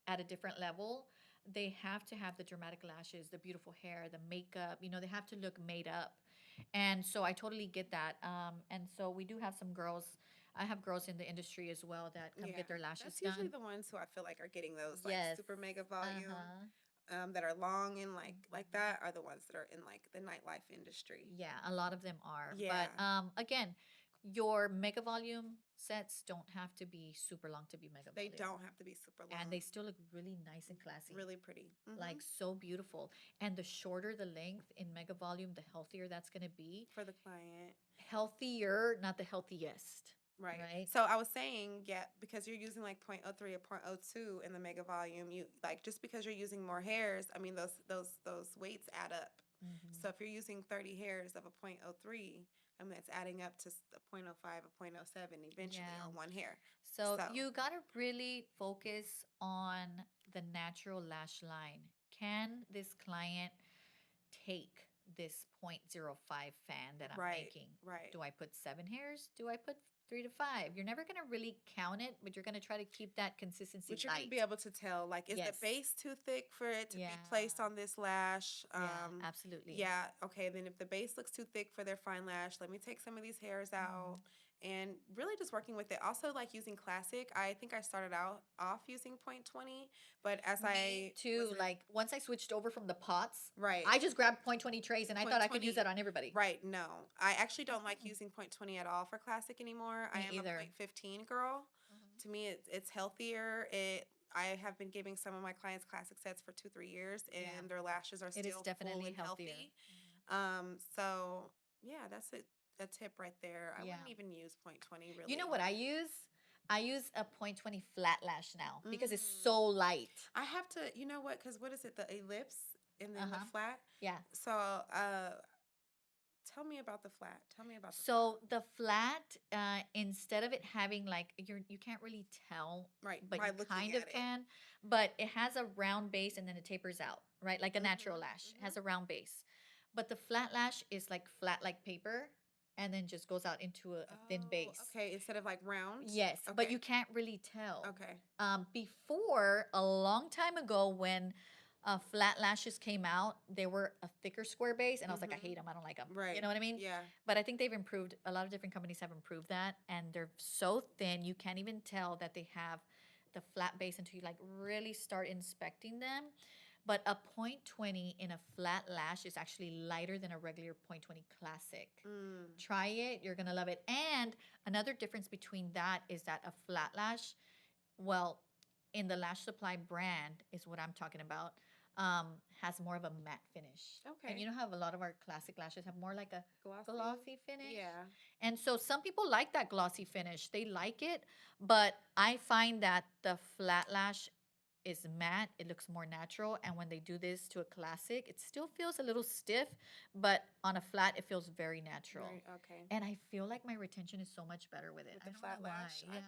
at a different level. They have to have the dramatic lashes, the beautiful hair, the makeup, they have to look made up. And so I totally get that. And so we do have some girls. I have girls in the industry as well that come Yeah. get their lashes That's usually done. the ones who I feel like are getting those like Yes. super mega Uh volume. huh. That are long and like that are the ones that are in like the nightlife industry. Yeah, a lot of them are. Yeah. But again, your mega volume sets don't have to be super long to be mega They volume. don't have to be super long. And they still look really nice and classy. Really pretty. Like so beautiful. And the shorter the length in mega volume, the healthier that's going to be. For the client. Healthier, not the healthiest. Right. So I was saying, yeah, because you're using like point oh 0.03 or point oh 0.02 in the mega volume, you like just because you're using more hairs, I mean those weights add up. Mm-hmm. So if you're using 30 hairs of a point oh 0.03, I mean it's adding up to a point oh 0.05, a point oh 0.07 eventually on one hair. So you got to really focus on the natural lash line. Can this client take this 0.05 fan that I'm making? Right. Do I put 7 hairs? Do I put 3 to 5? You're never going to really count it, but you're going to try to keep that consistency But you're light. going to be able to tell, like, is the base too thick for it to be placed on this lash? Absolutely. Yeah, okay, then if the base looks too thick for their fine lash, let me take some of these hairs out. And really just working with it. Also, like using classic. I think I started off using 0.20, but as Me too. Like once I switched over from the pots, right, I just grabbed 0.20 trays and I thought I could use that on everybody. Right. No, I actually don't like using 0.20 at all for classic anymore. I am either. a 0.15 girl. To me, it's healthier. I have been giving some of my clients classic sets for 2-3 years, and their lashes are still full and healthy. So yeah, that's a tip right there. I wouldn't even use 0.20 really. You know what I use? I use a 0.20 flat lash now because it's so light. I have to, you know what? Because what is it? The ellipse and then the flat? Yeah. So tell me about the flat. Tell me about the So the flat, instead of it having like you can't really tell, right? But By you looking kind at of can. But it has a round base and then it tapers out, right? Like a natural lash. It has a round base. But the flat lash is like flat like paper and then just goes out into a thin base. Okay, instead of like round. Yes, okay. But you can't really tell. Okay. Before a long time ago, when flat lashes came out, they were a thicker square base, and I was like, I hate them. I don't like them. Right. You know what I mean? Yeah. But I think they've improved. A lot of different companies have improved that, and they're so thin you can't even tell that they have the flat base until you like really start inspecting them. But a 0.20 in a flat lash is actually lighter than a regular 0.20 classic. Try it. You're going to love it. And another difference between that is that a flat lash, well, in the Lash Supply brand is what I'm talking about. Has more of a matte finish. And Okay. you know how a lot of our classic lashes have more like a Glossy. glossy finish? Yeah. And so some people like that glossy finish. They like it, but I find that the flat lash is matte. It looks more natural. And when they do this to a classic, it still feels a little stiff, but on a flat, it feels very natural. Very okay. And I feel like my retention is so much better with it. With I the don't flat know why. lash, Yeah. I'll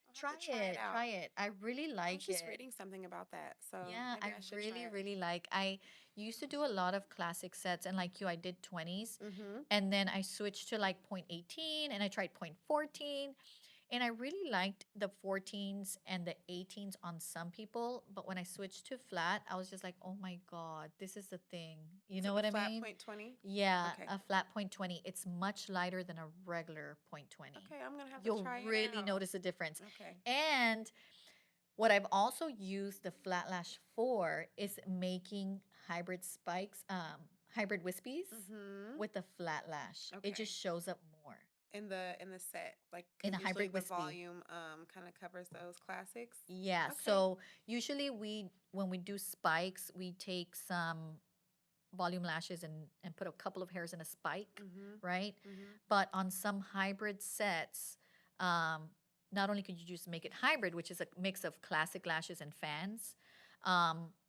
have Try to try it it. out. Try it. I really I was like just it. reading something about that, so Yeah, maybe I I should try really, it. really like. I used to do a lot of classic sets, and like you, I did 20s, Mm-hmm. and then I switched to like point 18, and I tried point 14, and I really liked the 14s and the 18s on some people, but when I switched to flat, I was just like, oh my God, this is the thing. You So know the what I flat mean? point 20. Yeah, Okay. a flat point 20. It's much lighter than a regular point 20. Okay, I'm gonna have to You'll try it really out. notice a difference. Okay. And what I've also used the flat lash for is making hybrid spikes, hybrid wispies Mm-hmm. with the flat lash. It just Okay. shows up more In the set, like, in a because usually hybrid the wispy. volume kind of covers those classics. Yeah. Okay. So usually when we do spikes, we take some volume lashes and put a couple of hairs in a spike, Mm-hmm. right? Mm-hmm. But on some hybrid sets, um, not only could you just make it hybrid, which is a mix of classic lashes and fans,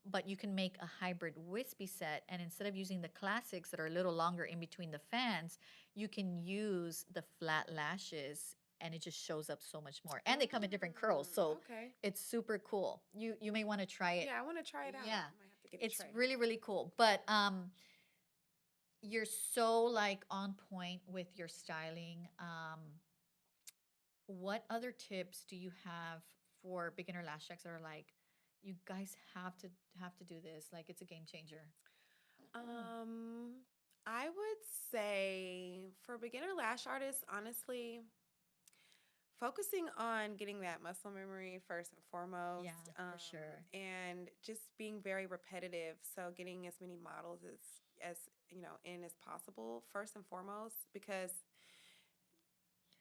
but you can make a hybrid wispy set. And instead of using the classics that are a little longer in between the fans, you can use the flat lashes and it just shows up so much more. And they come in different curls. So Okay. it's super cool. You may want to try it. Yeah, I want to try it out. Yeah. I might have to get a It's tray. really, really cool. But you're so like on point with your styling. What other tips do you have for beginner lash checks that are like, you guys have to do this? Like it's a game changer. Um, I would say for beginner lash artists, honestly, focusing on getting that muscle memory first and Yeah, foremost, for sure. and just being very repetitive. So getting as many models as in as possible first and foremost, because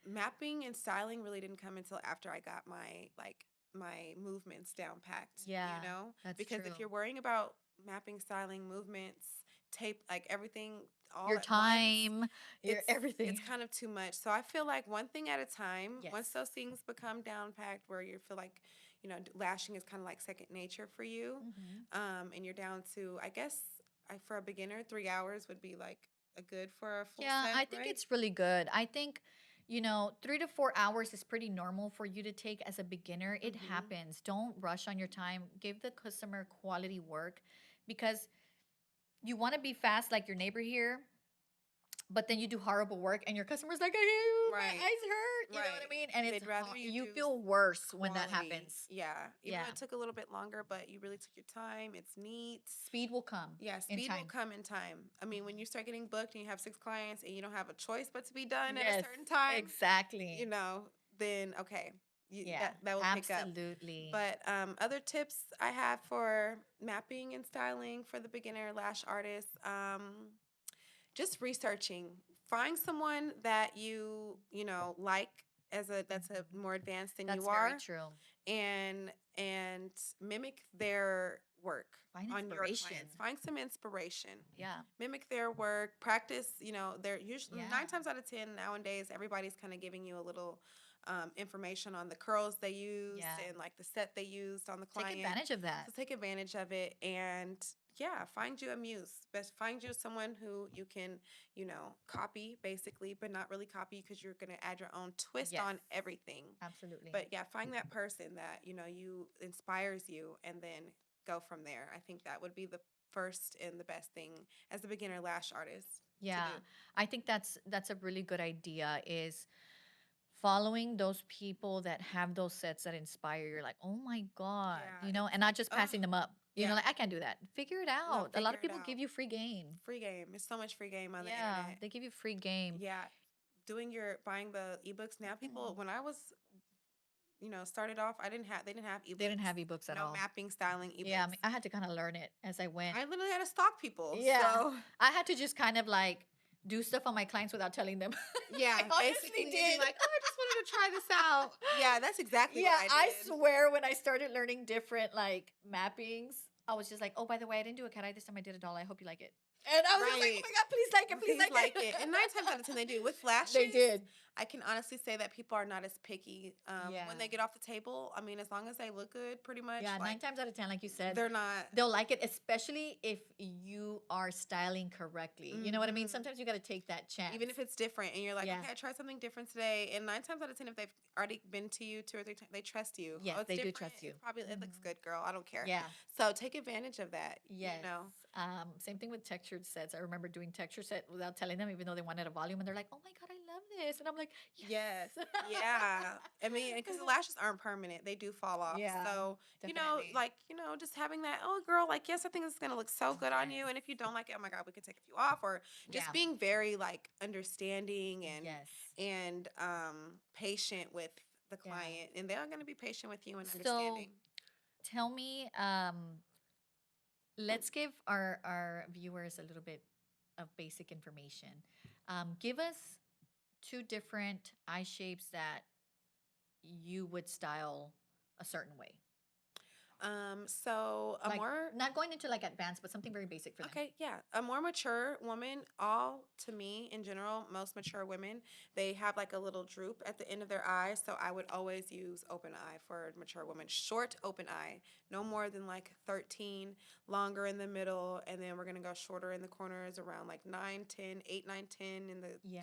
mapping and styling really didn't come until after I got my movements down packed, Yeah, that's because if true. you're worrying about mapping, styling, movements, tape, like everything all Your at once, time, your it's everything. it's kind of too much. So I feel like one thing at a time. Yes. Once those things become down packed, where you feel like lashing is kind of like second nature for you, Hmm. and you're down to, I guess, for a beginner, 3 hours would be like a good for a full Yeah, set, I think right? it's really good. I think, 3 to 4 hours is pretty normal for you to take as a beginner. It Mm-hmm. happens. Don't rush on your time. Give the customer quality work because you want to be fast like your neighbor here, but then you do horrible work and your customer's like, I hear you, my Right. eyes hurt. You know what I Right. mean? And it's They'd rather you you do feel worse when that quality. happens. Yeah. Even Yeah. though it took a little bit longer, but you really took your time. It's neat. Speed will come Yeah, in speed will time. come in time. I mean, when Mhm. you start getting booked and you have 6 clients and you don't have a choice but to be done at a Yes, certain time, you exactly. know, then okay, Yeah, that will pick up. absolutely. But other tips I have for mapping and styling for the beginner lash artist, just researching. Find someone that like as a that's a Mhm. more advanced than That's you very are, true. and mimic their work Find on your inspiration. clients. Find some inspiration. Yeah. Mimic their work. Practice. They're usually Yeah. 9 times out of 10 nowadays. Everybody's kind of giving you a little information on the curls they used Yeah. and like the set they used on the Take client. advantage of that. So take advantage of it, and yeah, find you a muse. Best find you someone who you can, copy basically, but not really copy because you're gonna add your own twist Yes. on everything. Absolutely. But yeah, find that person that you inspires you, and then go from there. I think that would be the first and the best thing as a beginner lash artist to Yeah. do. I think that's a really good idea is following those people that have those sets that inspire. You're like, "Oh my god," Yeah, and it's not like, just oh, passing them up. yeah, Like, I can't do that. Figure it no, out. A lot figure of it people out. give you free game. Free game. It's so much free game on the Yeah, internet. they give you free game. Yeah, buying the ebooks now. People, when I was started off, they didn't have They didn't ebooks, have ebooks at no all. mapping, styling Yeah, I ebooks. mean, I had to kind of learn it as I went. I literally had to stalk people. Yeah. So I had to just kind of like do stuff on my clients without telling them. Yeah, I honestly basically, you'd be did. like, oh, I just wanted to try this out. Yeah, that's exactly Yeah, what I I did. swear when I started learning different like mappings, I was just like, oh, by the way, I didn't do a cat eye this time. I did a doll. I hope you like it. And I was just like, oh Right. my God, please like it. Please Please like like it. And 9 times out of 10 they do. With They lashes, did. I can honestly say that people are not as picky Yeah. when they get off the table. I mean, as long as they look good, pretty much. Yeah, Like, 9 times out of 10, like you said, they're not. they'll like it, especially if you are styling correctly. You know what I mean? Mhm. Sometimes you got to take that chance. Even if it's different and you're like, Yeah. okay, I tried something different today. And 9 times out of 10, if they've already been to you 2 or 3 times, they trust you. Yes, Oh, it's they do different. trust you. It's probably, it looks Mhm. good, girl. I don't care. Yeah. So take advantage of that. Yes. You know? Same thing with textured sets. I remember doing texture set without telling them, even though they wanted a volume, and they're like, "Oh my God, I love this," and I'm like, Yes. "Yes." Yeah. I mean, because the lashes aren't permanent, they do fall off. Yeah, So, definitely. just having that, oh, girl, like, yes, I think it's going to look so good on you. Yes. And if you don't like it, oh my God, we can take a few off. Or just Yeah. being very, like, understanding Yes. and patient with the Yeah. client. And they are going to be patient with you and So understanding. tell me, let's give our viewers a little bit of basic information. Give us 2 different eye shapes that you would style a certain way. So a Like, more not going into like advanced, but something very basic for them. Okay, yeah. A more mature woman, all to me in general, most mature women, they have like a little droop at the end of their eye. So I would always use open eye for a mature woman. Short open eye, no more than like 13, longer in the middle. And then we're going to go shorter in the corners around like 9, 10, 8, 9, 10 in the Yeah,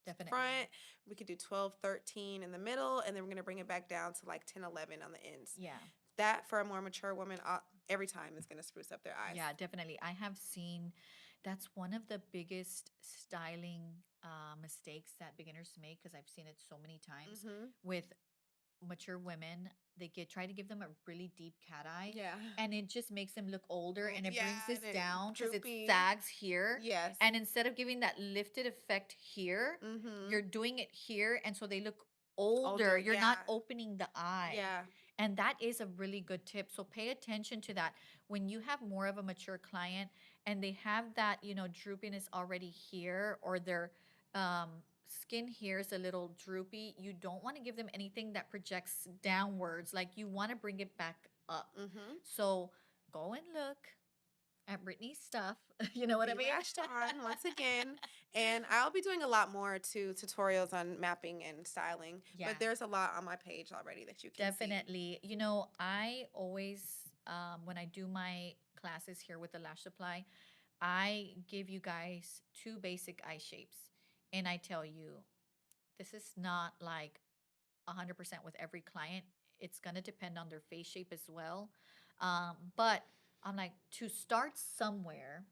definitely. front. We could do 12, 13 in the middle. And then we're going to bring it back down to like 10, 11 on the ends. Yeah. That for a more mature woman, every time is going to spruce up their eyes. Yeah, definitely. I have seen that's one of the biggest styling mistakes that beginners make, because I've seen it so many times with mature women. They try to give them a really deep cat eye. Yeah. And it just makes them look older, and it Yeah, brings this and it down because it droopy. sags here. Yes. And instead of giving that lifted effect here, you're doing it here. And so they look older. You're not opening the eye. Yeah. And that is a really good tip. So pay attention to that. When you have more of a mature client and they have that, droopiness already here, or their skin here is a little droopy, you don't want to give them anything that projects downwards. Like, you want to bring it back up. So go and look at Brittany's stuff. You know what I mean? Lashed on once again. And I'll be doing a lot more tutorials on mapping and styling. Yeah. But there's a lot on my page already that you can see. Definitely. I always, when I do my classes here with the Lash Supply, I give you guys 2 basic eye shapes. And I tell you, this is not like 100% with every client. It's going to depend on their face shape as well. But I'm like, to start somewhere,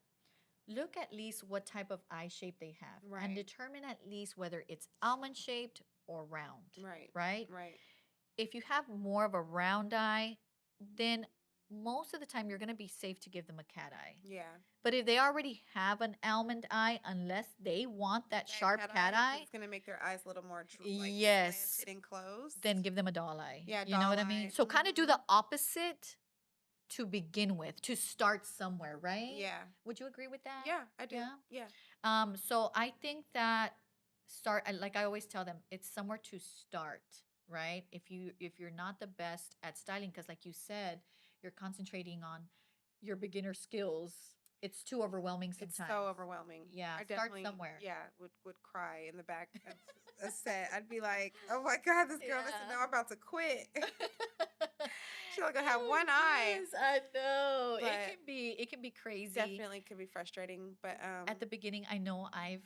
look at least what type of eye shape they have, and determine at least whether it's almond shaped or round. Right? If you have more of a round eye, then most of the time you're going to be safe to give them a cat eye. Yeah. But if they already have an almond eye, unless they want that sharp cat eye, it's going to make their eyes a little more yes, slanted and closed. then give them a doll eye. Yeah, you know what I mean? So kind of do the opposite to begin with, to start somewhere, right? Yeah. Would you agree with that? Yeah, I do. Yeah. So I think that like I always tell them, it's somewhere to start, right? If you're not the best at styling, because like you said, you're concentrating on your beginner skills, it's too overwhelming sometimes. It's so overwhelming. Yeah, I start definitely, somewhere. Yeah, would cry in the back of a set. I'd be like, oh my God, this girl doesn't know I'm about to quit. She's only gonna have one eye. Yes, I know. But It can be crazy. Definitely could be frustrating. But at the beginning, I know I've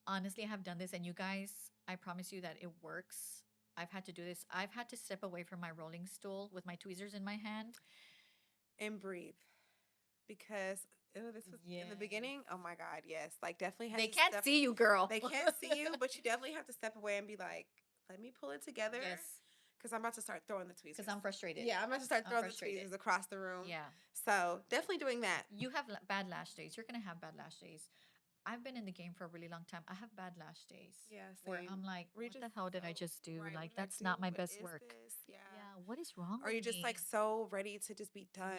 honestly have done this, and you guys, I promise you that it works. I've had to do this. I've had to step away from my rolling stool with my tweezers in my hand and breathe, because this was in the beginning. Oh my God, yes. Like, definitely they can't see you, girl. They can't see you, but you definitely have to step away and be like, let me pull it together. Yes. Because I'm about to start throwing the tweezers. Because I'm frustrated. Yeah, I'm about to start throwing the tweezers across the room. Yeah. So definitely doing that. You have bad lash days. You're going to have bad lash days. I've been in the game for a really long time. I have bad lash days. Yeah, where I'm like, what the hell did I just do? Like, that's not my best work. Yeah. What is wrong or with you're just like me? so ready to just be done.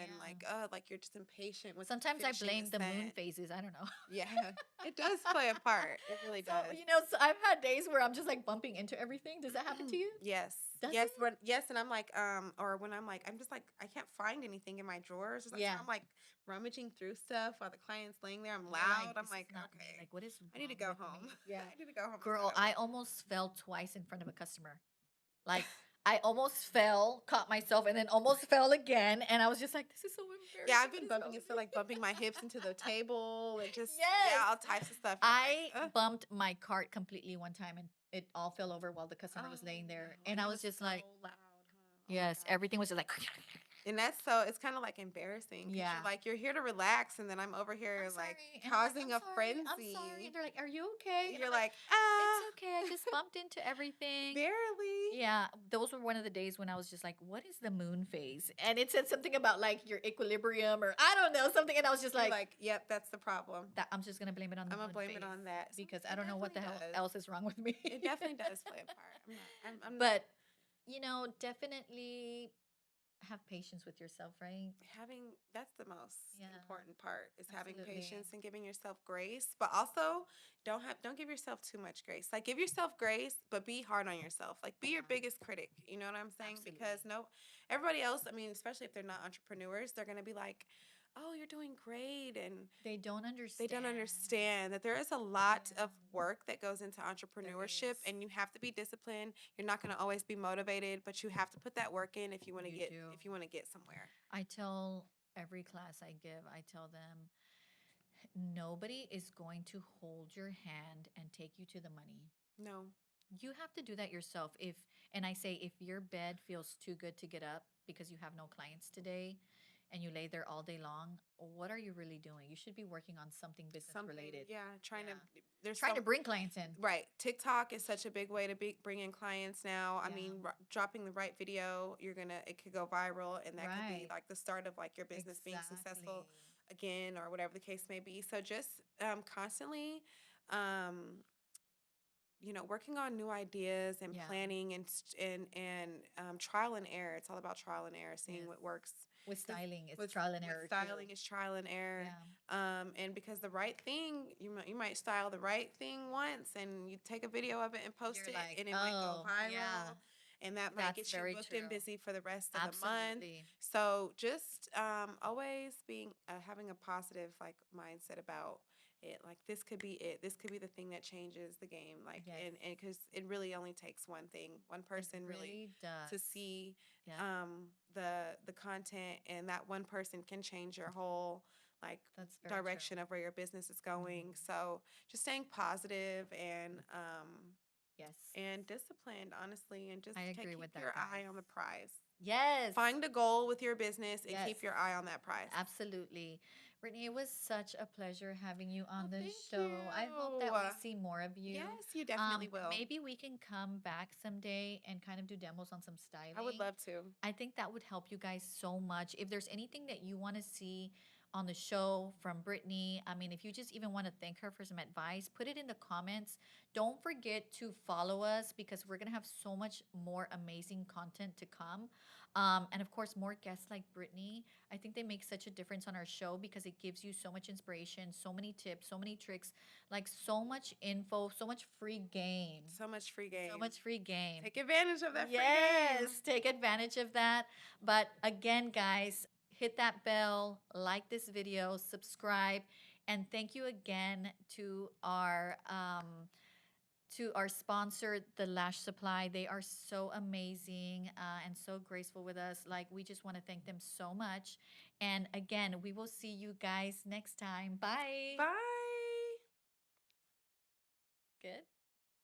Yeah. Like you're just impatient with Sometimes I finishing the blame the moon scent. phases. I don't know. Yeah, it does play a part. It really So, does. so I've had days where I'm just like bumping into everything. Does that happen to you? Yes. Does Yes, it? yes, and I'm like, or when I'm just like, I can't find anything in my drawers. It's like, so Yeah. I'm like rummaging through stuff while the client's laying there. I'm You're like, loud. I'm this is like, not me. okay, Like, what is I need to wrong go with home. me? Yeah. I need to go home and Girl, start I over. almost fell twice in front of a customer. Like, I almost fell, caught myself, and then almost fell again. And I was just like, this is so Yeah, embarrassing. I've What been is wrong bumping and with feel like me? bumping my hips into the table and just Yes. all types of stuff. You're like, I bumped my cart completely one time and it all fell over while the customer was laying there. no. And And I it was was just so like, loud, huh? Oh my yes, gosh. everything was just like, And that's so, it's kind of like embarrassing because yeah. you're like, you're here to relax, and then I'm over here I'm like sorry. And I'm like, causing I'm a sorry. I'm frenzy. sorry. And they're like, are you okay? And You're I'm like, like, it's okay. I just bumped into everything. barely. Yeah, those were one of the days when I was just like, what is the moon phase? And it said something about like your equilibrium or I don't know, something. And I was just You're like, like, yep, that's the problem. that I'm just going to blame it on the I'm gonna moon blame it phase on that. because I It don't know what the definitely hell does. else is wrong with me. It definitely does play a part. I'm not But, definitely have patience with yourself, right? having, that's the most Yeah, important part is having absolutely. patience and giving yourself grace, but also don't give yourself too much grace. Like give yourself grace, but be hard on yourself. Like be your Yeah, biggest critic. You know what I'm saying? Because absolutely. no, everybody else, I mean, especially if they're not entrepreneurs, they're gonna be like, oh, you're doing great, and They don't they don't understand. understand that there is a lot Yeah, of work that goes into there entrepreneurship, is. and you have to be disciplined. You're not going to always be motivated, but you have to put that work in if you want to You get do. somewhere. I tell every class I give, I tell them nobody is going to hold your hand and take you to the money. No. You have to do that yourself. And I say, if your bed feels too good to get up because you have no clients today and you lay there all day long, what are you really doing? You should be working on something business Something, related. yeah, trying to Yeah. there's Trying so to bring clients in. right. TikTok is such a big way to bring in clients now. I Yeah. mean, dropping the right video, it could go viral, and that could be Right. like the start of like your business being successful Exactly. again, or whatever the case may be. So just constantly um, working on new ideas and Yeah. planning and trial and error. It's all about trial and error, seeing Yes. what works. With 'Cause styling, it's trial and error too. styling is trial and error. Yeah. And because the right thing, you might style the right thing once, and you take a video of it and post You're it, like, and it might go oh, yeah, viral, and that might that's get you very booked and true. busy for the rest of the month. Absolutely. So just always being having a positive like mindset about it. Like this could be it. This could be the thing that changes the game. Like Yes, and because it really only takes one thing, one it person really really to does. see Yep, the content, and that one person can change your whole like that's very direction true. of where your business is going. Mhm. So just staying positive Yes, and disciplined, honestly, and just I agree keep with that, your eye guys. on the prize. Yes, Find a goal with your business and yes, keep your eye on that prize. absolutely. Brittany, it was such a pleasure having you Oh, on the thank show. I hope you. that we see more of Yes, you. you definitely will. Maybe we can come back someday and kind of do demos on some I would styling. love to. I think that would help you guys so much. If there's anything that you want to see on the show from Brittany, I mean, if you just even want to thank her for some advice, put it in the comments. Don't forget to follow us because we're going to have so much more amazing content to come. And of course, more guests like Brittany. I think they make such a difference on our show because it gives you so much inspiration, so many tips, so many tricks, like so much info, so much free game. So much free game. So much free game. Take advantage of that free Yes, game. take advantage of that. But again, guys, hit that bell, like this video, subscribe, and thank you again to our sponsor, the Lash Supply. They are so amazing and so graceful with us. Like we just want to thank them so much. And again, we will see you guys next time. Bye. Bye. Good.